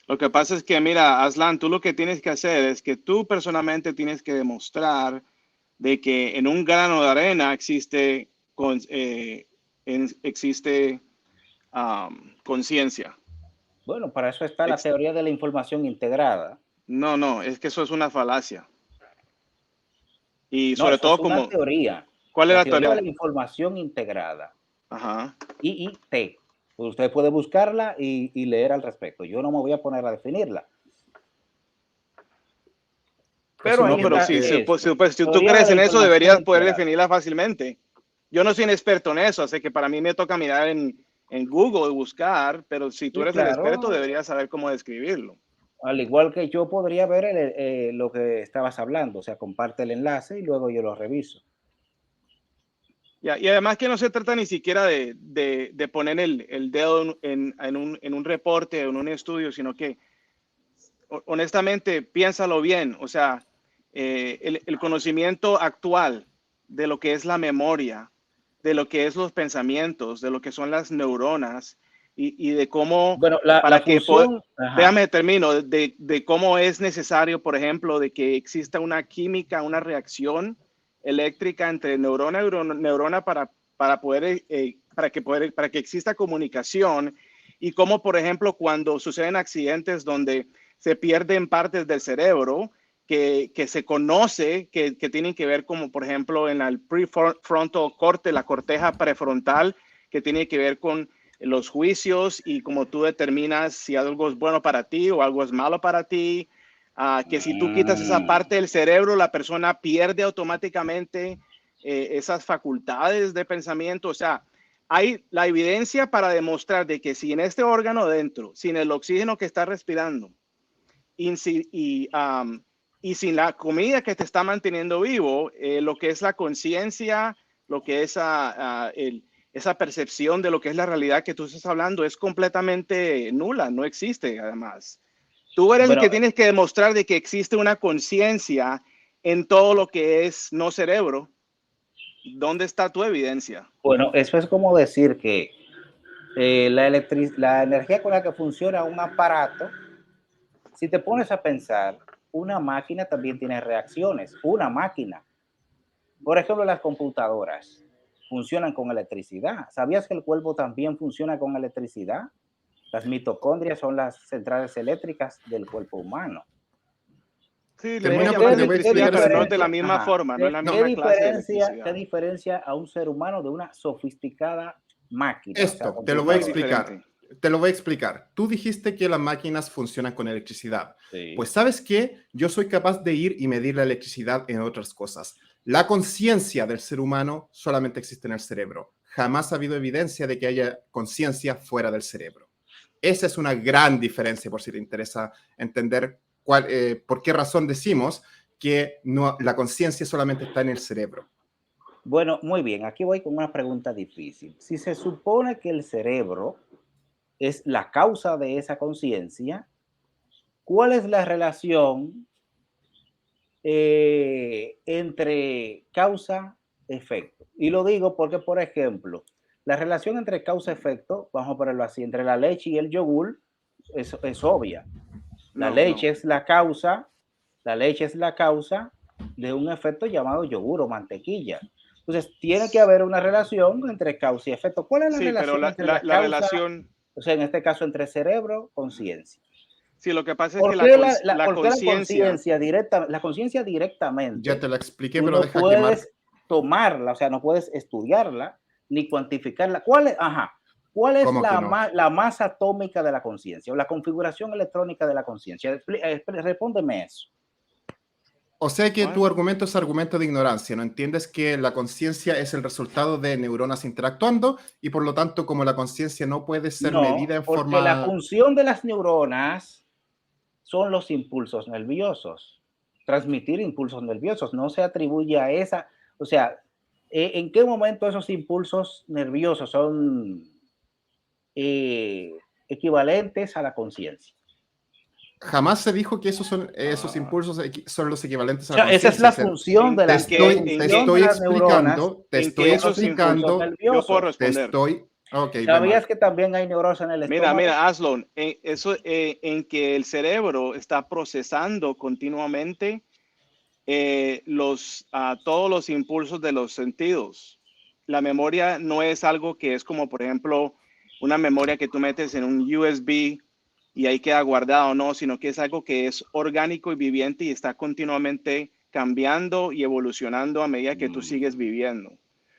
S3: Lo que pasa es que, mira, Aslan, tú lo que tienes que hacer es que tú personalmente tienes que demostrar de que en un grano de arena existe, existe conciencia.
S2: Bueno, para eso está la
S3: Ex-
S2: teoría de la información integrada.
S3: No, no, es que eso es una falacia. Y
S2: No,
S3: sobre
S2: eso es
S3: todo
S2: una
S3: como,
S2: teoría.
S3: ¿cuál es
S2: La
S3: la
S2: teoría de
S3: teoría?
S2: la información integrada.
S3: Ajá.
S2: IIT. Usted puede buscarla y leer al respecto. Yo no me voy a poner a definirla. Pero
S1: Presumo
S3: No,
S2: ahí
S1: que
S3: pero
S2: está
S3: sí,
S2: esto.
S3: si tú
S2: Teoría de
S3: crees
S2: la
S3: en eso,
S2: información
S3: deberías poder
S2: integrada.
S3: definirla fácilmente. Yo no soy un experto en eso, así que para mí me toca mirar en Google y buscar, pero si tú
S2: Sí,
S3: eres el experto,
S2: claro.
S3: deberías saber cómo describirlo.
S2: Al igual que yo podría ver lo que estabas hablando. O sea, comparte el enlace y luego yo lo reviso.
S3: Ya, y además que no se trata ni siquiera de poner el dedo en un reporte o en un estudio, sino que honestamente piénsalo bien. O sea, el conocimiento actual de lo que es la memoria, de lo que es los pensamientos, de lo que son las neuronas y de cómo,
S2: Bueno, la
S3: para que,
S2: función, ajá.
S3: déjame termino, de cómo es necesario, por ejemplo, de que exista una química, una reacción eléctrica entre neurona y neurona para poder, para que exista comunicación y cómo, por ejemplo, cuando suceden accidentes donde se pierden partes del cerebro que se conoce que tienen que ver como, por ejemplo, en el prefrontal corte, la corteza prefrontal, que tiene que ver con los juicios y cómo tú determinas si algo es bueno para ti o algo es malo para ti. Que si tú quitas esa
S2: Mm.
S3: parte del cerebro, la persona pierde automáticamente esas facultades de pensamiento. O sea, hay la evidencia para demostrar de que si en este órgano dentro, sin el oxígeno que está respirando y sin la comida que te está manteniendo vivo, lo que es la conciencia, lo que es esa percepción de lo que es la realidad que tú estás hablando es completamente nula, no existe además. Tú eres el
S2: Bueno,
S3: que tienes que demostrar de que existe una conciencia en todo lo que es no cerebro. ¿Dónde está tu evidencia?
S2: bueno, eso es como decir que la energía con la que funciona un aparato, si te pones a pensar, una máquina también tiene reacciones. Una máquina. Por ejemplo, las computadoras funcionan con electricidad. ¿Sabías que el cuerpo también funciona con electricidad? Las mitocondrias son las centrales eléctricas del cuerpo humano.
S3: Sí, le puedes
S1: Termina
S3: llamar
S1: porque te voy a
S2: ¿Qué
S3: electricidad,
S1: explicar
S3: pero no es de la
S2: diferencia?
S1: rapidito.
S3: misma
S2: Ajá.
S3: forma, no es la
S1: No,
S3: misma clase de
S2: Qué
S3: electricidad.
S2: diferencia a un ser humano de una sofisticada máquina? O sea,
S1: esto, te lo voy a
S3: Muy
S2: computadora.
S1: explicar.
S3: diferente.
S1: Te lo voy a explicar. Tú dijiste que las máquinas funcionan con electricidad. Pues
S2: Sí.
S1: ¿sabes qué? Yo soy capaz de ir y medir la electricidad en otras cosas. La conciencia del ser humano solamente existe en el cerebro. Jamás ha habido evidencia de que haya conciencia fuera del cerebro. Esa es una gran diferencia, por si te interesa entender por qué razón decimos que no, la conciencia solamente está en el cerebro.
S2: Bueno, muy bien. Aquí voy con una pregunta difícil. Si se supone que el cerebro es la causa de esa conciencia, ¿Cuál es la relación entre causa-efecto? Y lo digo porque, por ejemplo, la relación entre causa-efecto, vamos a ponerlo así, entre la leche y el yogur es obvia. La leche es la causa, la leche es la causa de un efecto llamado yogur o mantequilla. Entonces, tiene que haber una relación entre causa y efecto. ¿Cuál es la
S3: Sí, pero
S2: relación entre la
S3: la
S2: causa,
S3: relación,
S2: o sea, en este caso, entre cerebro y conciencia?
S3: sí, lo que pasa es que
S2: ¿Por qué
S3: la
S2: por qué la
S3: conciencia,
S2: conciencia directa, la conciencia
S1: Ya te
S2: directamente,
S1: la expliqué,
S2: tú
S1: pero
S2: no
S1: deja quemar.
S2: puedes tomarla, o sea, no puedes estudiarla ni cuantificarla? ¿Cuál es, cuál es
S1: ¿Cómo que no?
S2: la masa atómica de la conciencia o la configuración electrónica de la conciencia? Respóndeme eso.
S1: O sea que
S3: what?
S1: tu argumento es argumento de ignorancia, no entiendes que la conciencia es el resultado de neuronas interactuando y por lo tanto como la conciencia no puede ser medida
S2: No,
S1: en
S2: porque la
S1: forma...
S2: función de las neuronas son los impulsos nerviosos, transmitir impulsos nerviosos, no se atribuye a esa, o sea, ¿en qué momento esos impulsos nerviosos son equivalentes a la conciencia?
S1: Jamás se dijo que esos
S3: Ah,
S1: impulsos son los equivalentes
S2: O
S1: a la
S2: sea, esa es la
S1: conciencia.
S2: función de
S3: en
S1: Te
S3: qué,
S2: de
S1: estoy
S2: las neuronas,
S1: explicando, te
S3: en
S1: estoy
S3: que
S2: son
S3: esos
S2: los impulsos
S1: explicando,
S3: yo puedo
S2: nerviosos.
S1: te
S3: responder.
S1: estoy... Ok, ve
S2: ¿Sabías
S1: mal.
S2: que también hay neuronas en el
S3: Mira,
S2: estómago?
S3: Aslon, eso en que el cerebro está procesando continuamente todos los impulsos de los sentidos. La memoria no es algo que es como, por ejemplo, una memoria que tú metes en un USB y ahí queda guardado, no, sino que es algo que es orgánico y viviente y está continuamente cambiando y evolucionando a medida que tú sigues viviendo.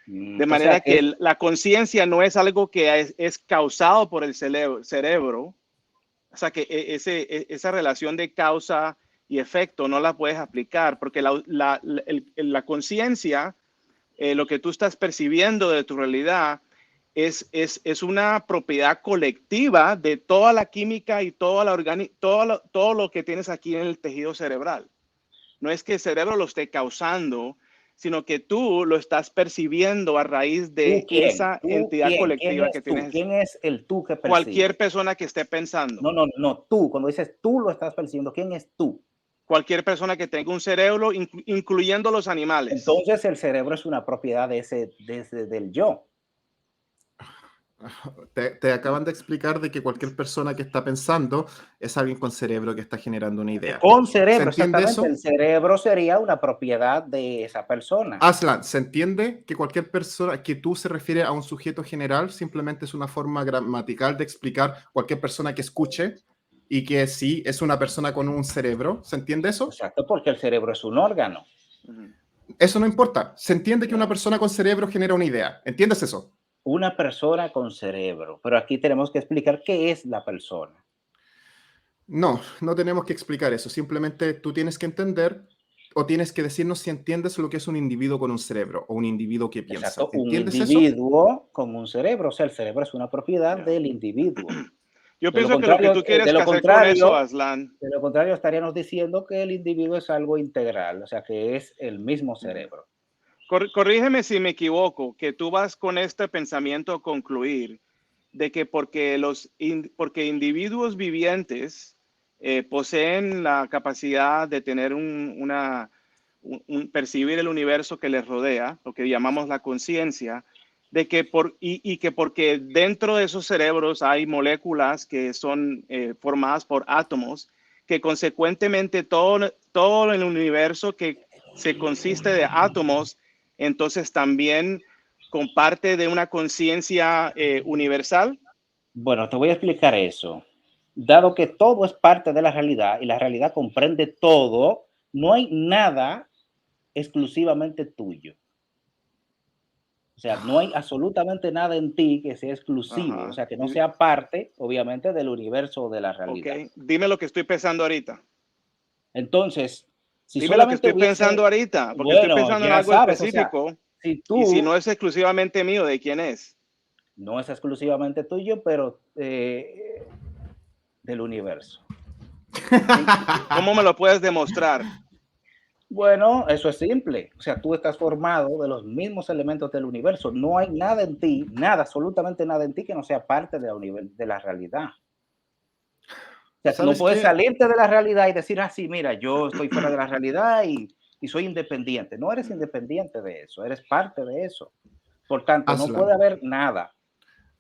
S3: De
S2: O sea
S3: manera
S2: que
S3: que la conciencia no es algo que es causado por el cerebro. O sea, que esa relación de causa y efecto no la puedes aplicar porque la conciencia, lo que tú estás percibiendo de tu realidad, es una propiedad colectiva de toda la química y todo lo que tienes aquí en el tejido cerebral. No es que el cerebro lo esté causando, sino que tú lo estás percibiendo a raíz
S2: tú
S3: de
S2: quién,
S3: esa entidad
S2: quién
S3: colectiva que
S2: es tú,
S3: tienes
S2: quién es el tú que percibe.
S3: cualquier persona que esté pensando.
S2: No, no, no, tú, cuando dices tú lo estás percibiendo, ¿quién es tú?
S3: Cualquier persona que tenga un cerebro, incluyendo los animales.
S2: Entonces el cerebro es una propiedad del yo.
S1: Te acaban de explicar de que cualquier persona que está pensando es alguien con cerebro que está generando una idea.
S2: Con
S1: ¿Se
S2: cerebro,
S1: entiende
S2: exactamente. El
S1: eso?
S2: cerebro sería una propiedad de esa persona.
S1: Aslan, ¿se entiende que cualquier persona, que tú se refiere a un sujeto general, simplemente es una forma gramatical de explicar cualquier persona que escuche y que sí es una persona con un cerebro? ¿Se entiende eso?
S2: Exacto, porque el cerebro es un órgano.
S1: Eso no importa. Se entiende que una persona con cerebro genera una idea. ¿Entiendes eso?
S2: Una persona con cerebro. Pero aquí tenemos que explicar qué es la persona.
S1: No, no tenemos que explicar eso. Simplemente tú tienes que entender o tienes que decirnos si entiendes lo que es un individuo con un cerebro o un individuo que piensa.
S2: Exacto, un
S1: ¿Entiendes eso?
S2: individuo con un cerebro. O sea, el cerebro es una propiedad
S3: Yeah.
S2: del individuo.
S3: Yo pienso que lo que tú
S2: De
S3: quieres
S2: lo
S3: hacer con eso,
S2: contrario,
S3: Aslan,
S2: de lo contrario, estaríamos diciendo que el individuo es algo integral, o sea, que es el mismo cerebro.
S3: corrígeme si me equivoco, que tú vas con este pensamiento a concluir de que porque individuos vivientes poseen la capacidad de tener percibir el universo que les rodea, lo que llamamos la conciencia, de que que porque dentro de esos cerebros hay moléculas que son formadas por átomos, que consecuentemente todo el universo que se consiste de átomos, entonces también comparte de una conciencia universal.
S2: Bueno, te voy a explicar eso. Dado que todo es parte de la realidad y la realidad comprende todo, no hay nada exclusivamente tuyo. O sea, no hay absolutamente nada en ti que sea exclusivo, o
S3: Ajá.
S2: sea, que no sea parte, obviamente, del universo o de la
S3: Ok,
S2: realidad.
S3: dime lo que estoy pensando ahorita.
S2: Entonces, si
S3: Dime lo que
S2: solamente
S3: estoy pensando
S2: hubiese,
S3: ahorita, porque estoy
S2: bueno,
S3: pensando en
S2: ya
S3: algo
S2: sabes, o sea,
S3: específico
S2: si
S3: y si
S2: tú
S3: no es exclusivamente mío, ¿de quién es?
S2: no es exclusivamente tuyo, pero del universo.
S3: ¿Cómo me lo puedes demostrar?
S2: Bueno, eso es simple. O sea, tú estás formado de los mismos elementos del universo. No hay nada en ti, nada, absolutamente nada en ti que no sea parte de la realidad. sea, tú no
S1: ¿Sabes
S2: puedes
S1: qué?
S2: salirte de la realidad y decir, ah, sí, mira, yo estoy fuera de la realidad y soy independiente. No eres independiente de eso, eres parte de eso. Por tanto, no puede
S1: Aslan,
S2: haber nada.
S1: Aslan,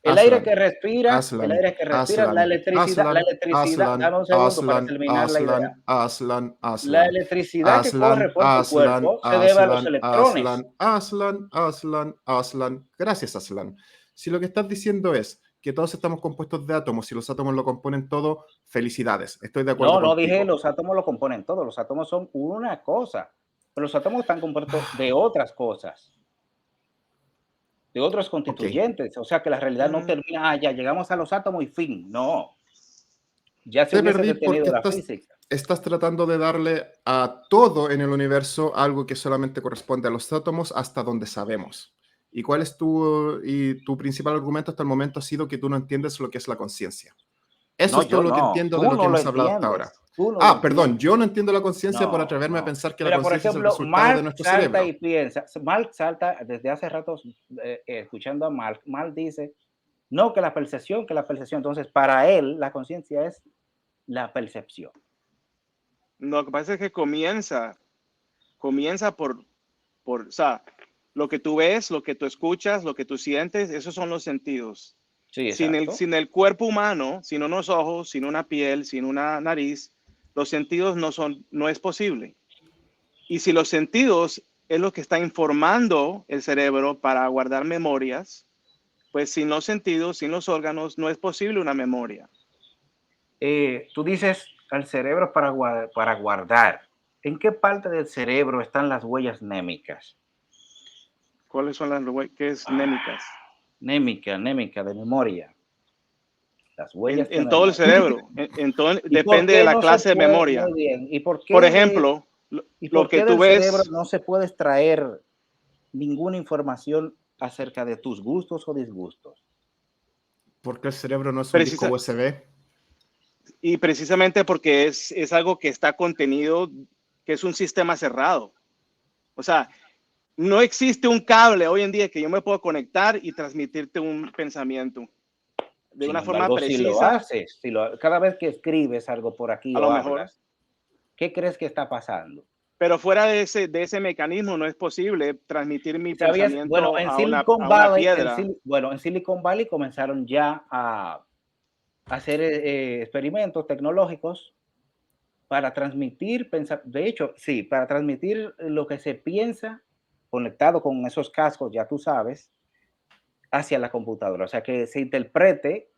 S2: El
S1: Aslan,
S2: aire que respiras,
S1: Aslan,
S2: la
S1: Aslan,
S2: electricidad,
S1: Aslan,
S2: dame un segundo para
S1: Aslan,
S2: terminar la idea.
S1: Aslan, Aslan,
S2: La
S1: Aslan,
S2: electricidad que corre
S1: Aslan,
S2: por tu
S1: Aslan,
S2: cuerpo se debe a los
S1: Aslan,
S2: electrones.
S1: Aslan, Aslan, Aslan, Aslan. Gracias, Aslan. Si lo que estás diciendo es que todos estamos compuestos de átomos y los átomos lo componen todo, felicidades, estoy de acuerdo
S2: No, no dije
S1: contigo.
S2: los átomos lo componen todo, los átomos son una cosa, pero los átomos están compuestos de otras cosas, de otros
S1: Ok,
S2: constituyentes, o sea que la realidad no
S3: Mm,
S2: termina, ah, ya llegamos a los átomos y fin, no, ya se
S1: te
S2: hubiese
S1: perdí
S2: detenido
S1: porque
S2: la
S1: estás,
S2: física.
S1: estás tratando de darle a todo en el universo algo que solamente corresponde a los átomos hasta donde sabemos. ¿Y cuál es tu principal argumento hasta el momento? Ha sido que tú no entiendes lo que es la conciencia. Eso
S2: No,
S1: es todo
S2: yo
S1: lo que
S2: no,
S1: entiendo de
S2: tú
S1: lo que
S2: no lo
S1: hemos hablado hasta ahora.
S2: entiendes, tú no lo
S1: Ah, perdón,
S2: entiendes.
S1: yo no entiendo la conciencia por
S2: No,
S1: atreverme a
S2: no.
S1: pensar que la
S2: Mira, por
S1: conciencia es el
S2: ejemplo,
S1: resultado de
S2: Mark
S1: nuestro
S2: salta
S1: cerebro.
S2: y piensa, Mark salta desde hace rato escuchando a Mark, Mark dice, no, que la percepción, entonces para él la conciencia es la percepción.
S3: lo que pasa es que comienza o sea, lo que tú ves, lo que tú escuchas, lo que tú sientes, esos son los sentidos.
S2: Sí,
S3: Sin el,
S2: exacto.
S3: sin el cuerpo humano, sin unos ojos, sin una piel, sin una nariz, los sentidos no es posible. Y si los sentidos es lo que está informando el cerebro para guardar memorias, pues sin los sentidos, sin los órganos, no es posible una memoria.
S2: Tú dices al cerebro para guardar. ¿En qué parte del cerebro están las huellas némicas?
S3: ¿Cuáles son las qué es némicas?
S2: Némica de memoria. Las huellas de
S3: En todo el
S2: memoria.
S3: cerebro.
S2: ¿Y por
S3: Depende de
S2: qué
S3: la
S2: no se
S3: clase de
S2: puede?
S3: memoria.
S2: Muy bien.
S3: Por ejemplo,
S2: ¿Y
S3: lo
S2: por
S3: que
S2: qué
S3: tú
S2: del cerebro
S3: ves,
S2: no se puede extraer ninguna información acerca de tus gustos o disgustos?
S1: Porque el cerebro no es un disco
S3: precisa,
S1: USB.
S3: y precisamente porque es algo que está contenido, que es un sistema cerrado. O sea, no existe un cable hoy en día que yo me puedo conectar y transmitirte un pensamiento de
S2: Sin
S3: una forma
S2: embargo, si lo
S3: precisa,
S2: haces, cada vez que escribes algo por aquí
S3: a
S2: o
S3: lo mejor,
S2: hablas, ¿qué crees que está pasando?
S3: pero fuera de ese mecanismo no es posible transmitir mi
S2: ¿Sabías? Bueno,
S3: pensamiento a una piedra.
S2: En Silicon Valley comenzaron ya a hacer experimentos tecnológicos para transmitir, pensar, de hecho, sí, para transmitir lo que se piensa conectado con esos cascos, ya tú sabes, hacia la computadora. O sea, que se interprete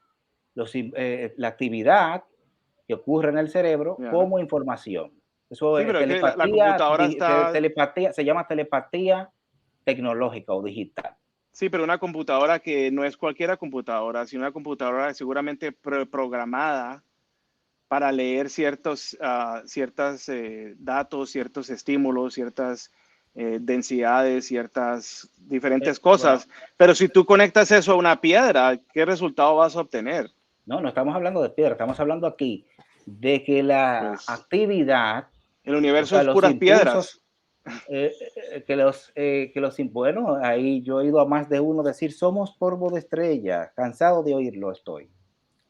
S2: la actividad que ocurre en el cerebro
S3: Yeah.
S2: como información. Eso
S3: Sí,
S2: es
S3: pero es que la computadora está.
S2: telepatía, se llama telepatía tecnológica o digital.
S3: Sí, pero una computadora que no es cualquier computadora, sino una computadora seguramente programada para leer ciertos datos, ciertos estímulos, ciertas densidades, ciertas diferentes
S2: Bueno,
S3: cosas. Pero si tú conectas eso a una piedra, ¿qué resultado vas a obtener?
S2: no, no estamos hablando de piedra, estamos hablando aquí de que la
S3: Pues
S2: actividad,
S3: el
S2: o
S3: universo
S2: sea,
S3: es
S2: los
S3: puras
S2: impulsos,
S3: piedras.
S2: bueno, ahí yo he oído a más de uno decir, somos polvo de estrella, cansado de oírlo estoy.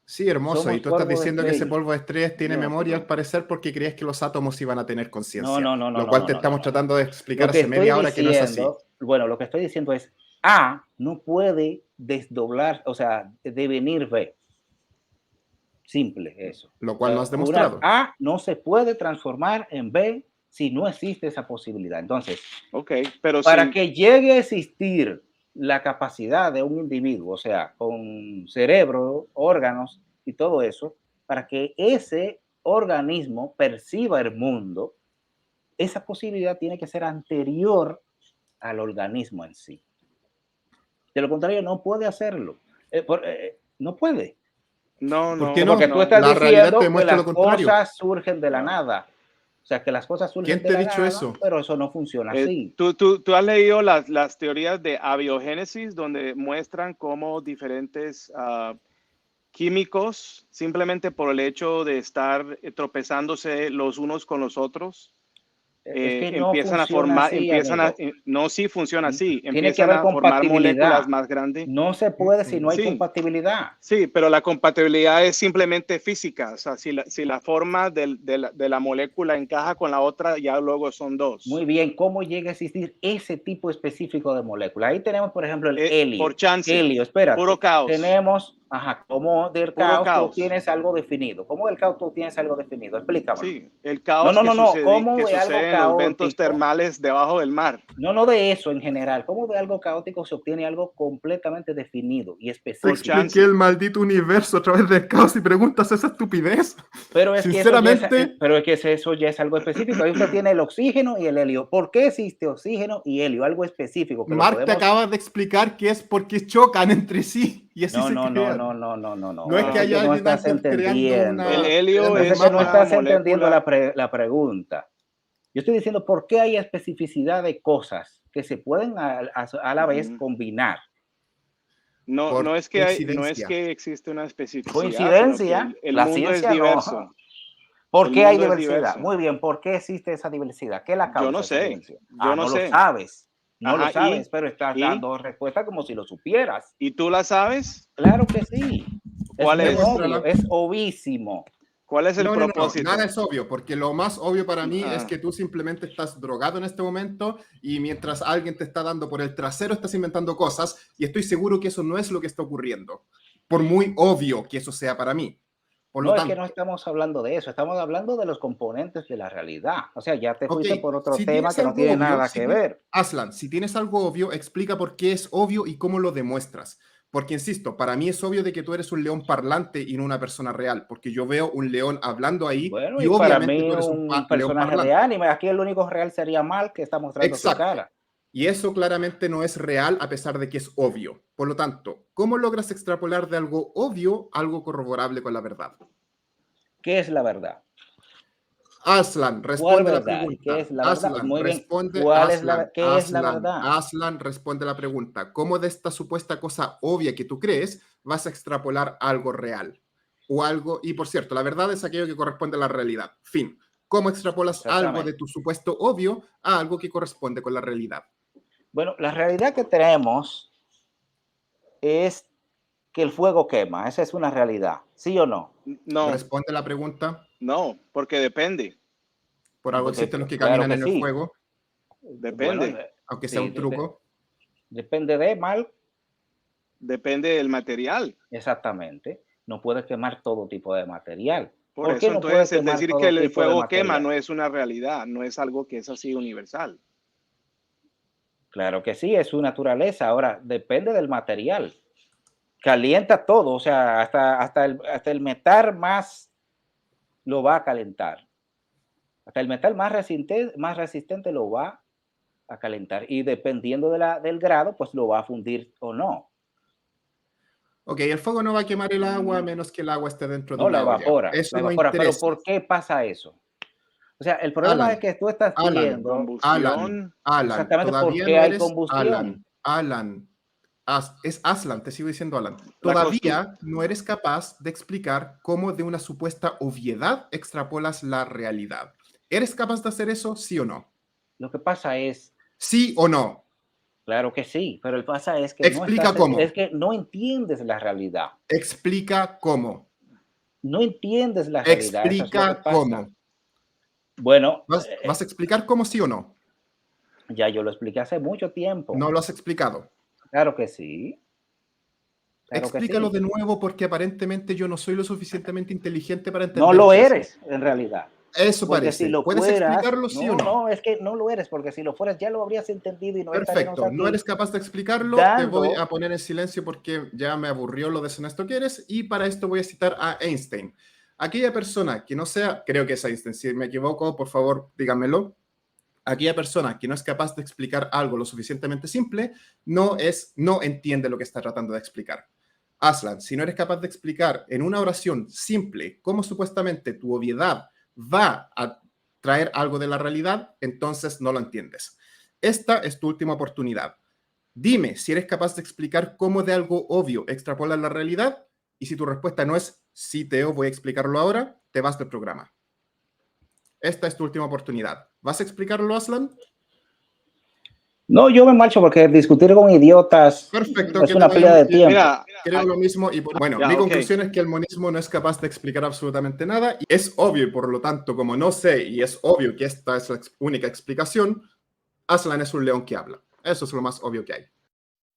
S1: Sí, hermoso. Y
S2: Somos
S1: tú estás
S2: polvo de
S1: diciendo que ese
S2: estrella.
S1: polvo de estrellas tiene
S3: No,
S1: memoria al
S3: pero
S1: parecer porque creías que los átomos iban a tener
S2: No,
S1: conciencia,
S2: no, no, no,
S1: lo
S2: no,
S1: cual
S2: no,
S1: te
S2: no, no,
S1: estamos
S2: no.
S1: tratando de explicar
S2: Lo que
S1: hace
S2: estoy
S1: media hora que no es así,
S2: diciendo, bueno, lo que estoy diciendo es A no puede desdoblar, o sea, devenir B. Simple eso.
S1: lo
S2: O
S1: cual no
S2: sea,
S1: has
S2: una
S1: demostrado.
S2: A no se puede transformar en B si no existe esa posibilidad. Entonces,
S3: ok, pero
S2: para
S3: si,
S2: que llegue a existir la capacidad de un individuo, o sea, con cerebro, órganos y todo eso, para que ese organismo perciba el mundo, esa posibilidad tiene que ser anterior al organismo en sí. De lo contrario, no puede hacerlo. No puede.
S3: no,
S1: ¿Por qué
S3: no,
S2: Porque tú
S1: no?
S3: no.
S2: estás
S1: La realidad te
S2: diciendo que
S1: demuestra lo
S2: las
S1: contrario.
S2: cosas surgen de la
S3: No.
S2: nada. O sea, que las cosas surgen
S1: ¿Quién
S2: de
S1: te ha
S2: la
S1: dicho
S2: nada,
S1: eso?
S2: pero eso no funciona así.
S3: ¿Tú has leído las teorías de abiogénesis donde muestran cómo diferentes químicos, simplemente por el hecho de estar tropezándose los unos con los otros,
S2: Es que no
S3: empiezan a
S2: funciona
S3: formar,
S2: así,
S3: empiezan a,
S2: amigo.
S3: no, sí funciona así,
S2: Tiene que
S3: empiezan
S2: haber
S3: a formar moléculas
S2: compatibilidad.
S3: más grandes.
S2: No se puede si no hay
S3: Sí,
S2: compatibilidad.
S3: sí, pero la compatibilidad es simplemente física. O sea, si la forma de la molécula encaja con la otra, ya luego son
S2: Muy
S3: dos.
S2: bien, ¿cómo llega a existir ese tipo específico de molécula? Ahí tenemos, por ejemplo, el helio.
S3: Por chance,
S2: Helio,
S3: puro
S2: espérate.
S3: caos,
S2: Tenemos, ajá, ¿cómo del
S3: puro
S2: caos tú
S3: caos.
S2: obtienes algo definido? ¿Cómo del caos tú obtienes algo definido? Explícamelo.
S3: Sí, el
S2: No,
S3: caos
S2: no, no, no. ¿Cómo
S3: que
S2: de algo
S3: sucede en los ventos
S2: caótico?
S3: termales debajo del mar.
S2: No, no de eso en general. ¿Cómo de algo caótico se obtiene algo completamente definido y
S4: Te
S3: Por
S2: específico?
S4: expliqué
S3: chance.
S4: el maldito universo a través del caos y preguntas esa estupidez.
S2: Pero es que eso ya es,
S4: Sinceramente,
S2: pero es que eso ya es algo específico. Ahí usted tiene el oxígeno y el helio. ¿Por qué existe oxígeno y helio? Algo específico que lo
S4: Mark te
S2: podemos.
S4: acaba de explicar que es porque chocan entre sí y así
S2: No,
S4: se
S2: no, no,
S4: crean.
S2: no, no, no, no, no.
S4: No es que
S2: Parece que
S4: haya
S2: no
S4: alguien
S2: estás
S4: antes creando
S3: El
S2: entendiendo.
S3: helio
S4: unos
S2: Parece que
S3: es
S2: no
S3: una
S4: mapas.
S2: estás entendiendo
S3: molécula.
S2: la pregunta. Yo estoy diciendo por qué hay especificidad de cosas que se pueden a la vez combinar.
S3: No,
S4: Por
S3: no es
S4: coincidencia.
S3: que existe una especificidad, sino que
S2: Coincidencia,
S3: el
S2: la
S3: mundo es
S2: ciencia no.
S3: diverso.
S2: ¿Por
S3: El
S2: qué hay
S3: mundo es
S2: diversidad?
S3: diverso.
S2: Muy bien, ¿por qué existe esa diversidad? ¿Qué la
S3: Yo no
S2: causa esa
S3: sé,
S2: diversidad?
S3: yo no
S2: No lo
S3: sé.
S2: sabes, no lo
S3: Ajá,
S2: sabes, pero estás
S3: y,
S2: dando respuesta como si lo supieras.
S3: ¿y tú la sabes?
S2: Claro que sí, es
S3: ¿Cuál
S2: muy
S3: es?
S2: obvio,
S4: Demuéstrala.
S2: es obvísimo.
S3: ¿Cuál es el
S4: No, no, no, no, nada
S3: propósito?
S4: es obvio, porque lo más obvio para mí es
S3: Ah,
S4: que tú simplemente estás drogado en este momento y mientras alguien te está dando por el trasero estás inventando cosas y estoy seguro que eso no es lo que está ocurriendo, por muy obvio que eso sea para mí. Por lo
S2: No, es que no
S4: tanto,
S2: estamos hablando de eso, estamos hablando de los componentes de la realidad. O sea, ya te
S4: ok,
S2: fuiste por otro
S4: si
S2: tema
S4: tienes
S2: que no
S4: algo
S2: tiene
S4: obvio,
S2: nada que ver.
S4: Aslan, si tienes algo obvio, explica por qué es obvio y cómo lo demuestras. Porque, insisto, para mí es obvio de que tú eres un león parlante y no una persona real, porque yo veo un león hablando ahí
S2: Bueno,
S4: y
S2: y para
S4: obviamente
S2: mí
S4: tú eres un
S2: un
S4: león
S2: personaje de
S4: parlante.
S2: anime, aquí el único real sería Mal que está mostrando su
S4: Exacto.
S2: cara.
S4: Y eso claramente no es real a pesar de que es obvio. Por lo tanto, ¿cómo logras extrapolar de algo obvio algo corroborable con la verdad?
S2: ¿Qué es la verdad?
S4: Aslan,
S2: ¿Cuál
S4: responde la
S2: verdad? ¿Qué es
S4: pregunta.
S2: la verdad?
S4: Aslan,
S2: Muy bien.
S4: responde.
S2: ¿Cuál es
S4: Aslan,
S2: qué es la
S4: Aslan,
S2: verdad?
S4: Aslan, responde la pregunta. ¿Cómo de esta supuesta cosa obvia que tú crees vas a extrapolar algo real? O algo, y por cierto, la verdad es aquello que corresponde a la realidad. Fin. ¿Cómo extrapolas algo de
S2: Exactamente.
S4: tu supuesto obvio a algo que corresponde con la realidad?
S2: Bueno, la realidad que tenemos es que el fuego quema. Esa es una realidad. ¿Sí o no?
S3: no,
S4: Responde la pregunta.
S3: no, porque depende,
S4: Por algo existen los que
S2: Claro
S4: caminan
S2: que
S4: en el
S2: sí.
S4: fuego,
S2: Bueno,
S3: depende,
S4: aunque sea
S2: sí,
S4: un truco.
S2: depende de Mal.
S3: depende del material.
S2: Exactamente. No puedes quemar todo tipo de material.
S3: Por
S2: ¿Por qué
S3: eso,
S2: no puedes
S3: entonces, el
S2: quemar
S3: decir que
S2: todo
S3: el
S2: tipo de
S3: fuego quema
S2: material?
S3: no es una realidad, no es algo que es así universal.
S2: Claro que sí, es su naturaleza. Ahora, depende del material. Calienta todo, o sea, hasta el metal más lo va a calentar. Hasta el metal más resistente lo va a calentar. Y dependiendo del grado, pues lo va a fundir o no.
S4: Ok, el fuego no va a quemar el agua a
S3: Mm,
S4: menos que el agua esté dentro de
S2: No,
S4: una olla.
S2: la
S4: Eso no
S2: evapora. Pero
S4: interesa.
S2: ¿por qué pasa eso? O sea, el problema es
S4: Alan,
S2: que tú estás
S4: Alan,
S2: viendo
S4: Alan,
S3: combustión,
S4: Alan,
S2: exactamente por
S4: todavía
S2: qué
S4: no
S2: hay
S4: eres
S2: combustión.
S4: Alan, Alan. Es Aslan, te sigo diciendo Alan.
S3: la costumbre.
S4: Todavía no eres capaz de explicar cómo de una supuesta obviedad extrapolas la realidad. ¿Eres capaz de hacer eso, sí o no?
S2: Lo que pasa es,
S4: ¿Sí o no?
S2: claro que sí, pero el pasa es que
S4: Explica cómo.
S2: es que no entiendes la realidad.
S4: Explica cómo.
S2: No entiendes la realidad, eso es lo que
S4: Explica
S2: pasa.
S4: cómo.
S2: Bueno,
S4: ¿Vas a explicar cómo sí o no?
S2: ya yo lo expliqué hace mucho tiempo.
S4: No lo has explicado.
S2: Claro que sí, claro que
S4: Explícalo
S2: sí.
S4: de nuevo porque aparentemente yo no soy lo suficientemente inteligente para
S2: No lo
S4: entenderte así.
S2: eres, en realidad.
S4: Eso
S2: Porque si
S4: parece.
S2: lo
S4: ¿Puedes
S2: fueras,
S4: explicarlo sí o
S2: no,
S4: no?
S2: no, es que no lo eres, porque si lo fueras ya lo habrías entendido y no estaríamos
S4: Perfecto. No
S2: aquí
S4: eres capaz de explicarlo. Te voy a
S2: dando,
S4: poner en silencio porque ya me aburrió lo deshonesto que eres. Y para esto voy a citar a Einstein. Aquella persona que no sea, creo que es Einstein, si me equivoco, por favor, díganmelo. Aquella persona que no es capaz de explicar algo lo suficientemente simple, no entiende lo que está tratando de explicar. Aslan, si no eres capaz de explicar en una oración simple cómo supuestamente tu obviedad va a traer algo de la realidad, entonces no lo entiendes. Esta es tu última oportunidad. Dime si eres capaz de explicar cómo de algo obvio extrapolas la realidad y si tu respuesta no es sí, Teo, voy a explicarlo ahora, te vas del programa. Esta es tu última oportunidad. ¿Vas a explicarlo, Aslan?
S2: No, yo me marcho porque discutir con idiotas
S4: Perfecto.
S2: es una pérdida de tiempo.
S3: Mira,
S4: Creo lo mismo y bueno,
S3: Ya,
S4: mi
S3: ok.
S4: conclusión es que el monismo no es capaz de explicar absolutamente nada y es obvio y por lo tanto, como no sé y es obvio que esta es la única explicación, Aslan es un león que habla. Eso es lo más obvio que hay.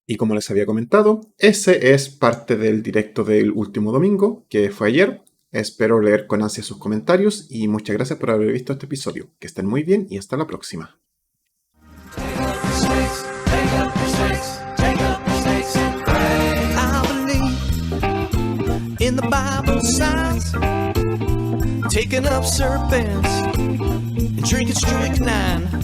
S1: Y como les había comentado, ese es parte del directo del último domingo, que fue ayer. Espero leer con ansia sus comentarios y muchas gracias por haber visto este episodio. Que estén muy bien y hasta la próxima.
S5: I believe in the Bible signs, taking up serpents and drinking strychnine.